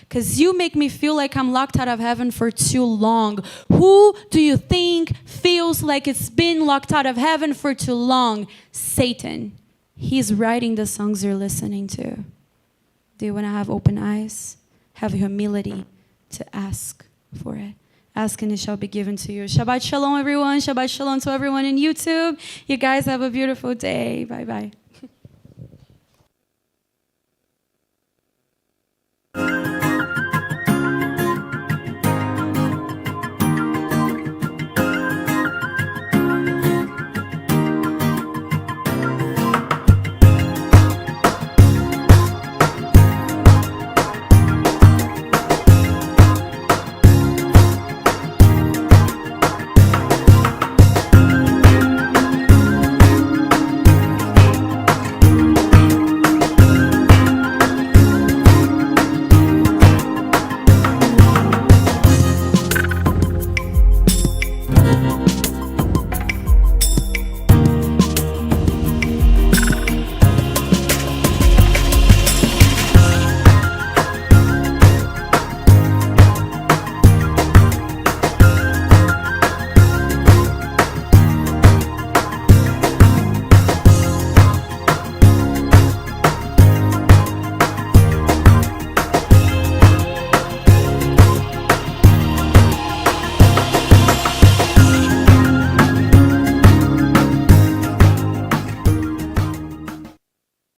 Speaker 1: 'Cause you make me feel like I'm locked out of heaven for too long. Who do you think feels like it's been locked out of heaven for too long? Satan. He's writing the songs you're listening to. Do you want to have open eyes? Have humility to ask for it. Ask and it shall be given to you. Shabbat shalom, everyone. Shabbat shalom to everyone in YouTube. You guys have a beautiful day. Bye-bye.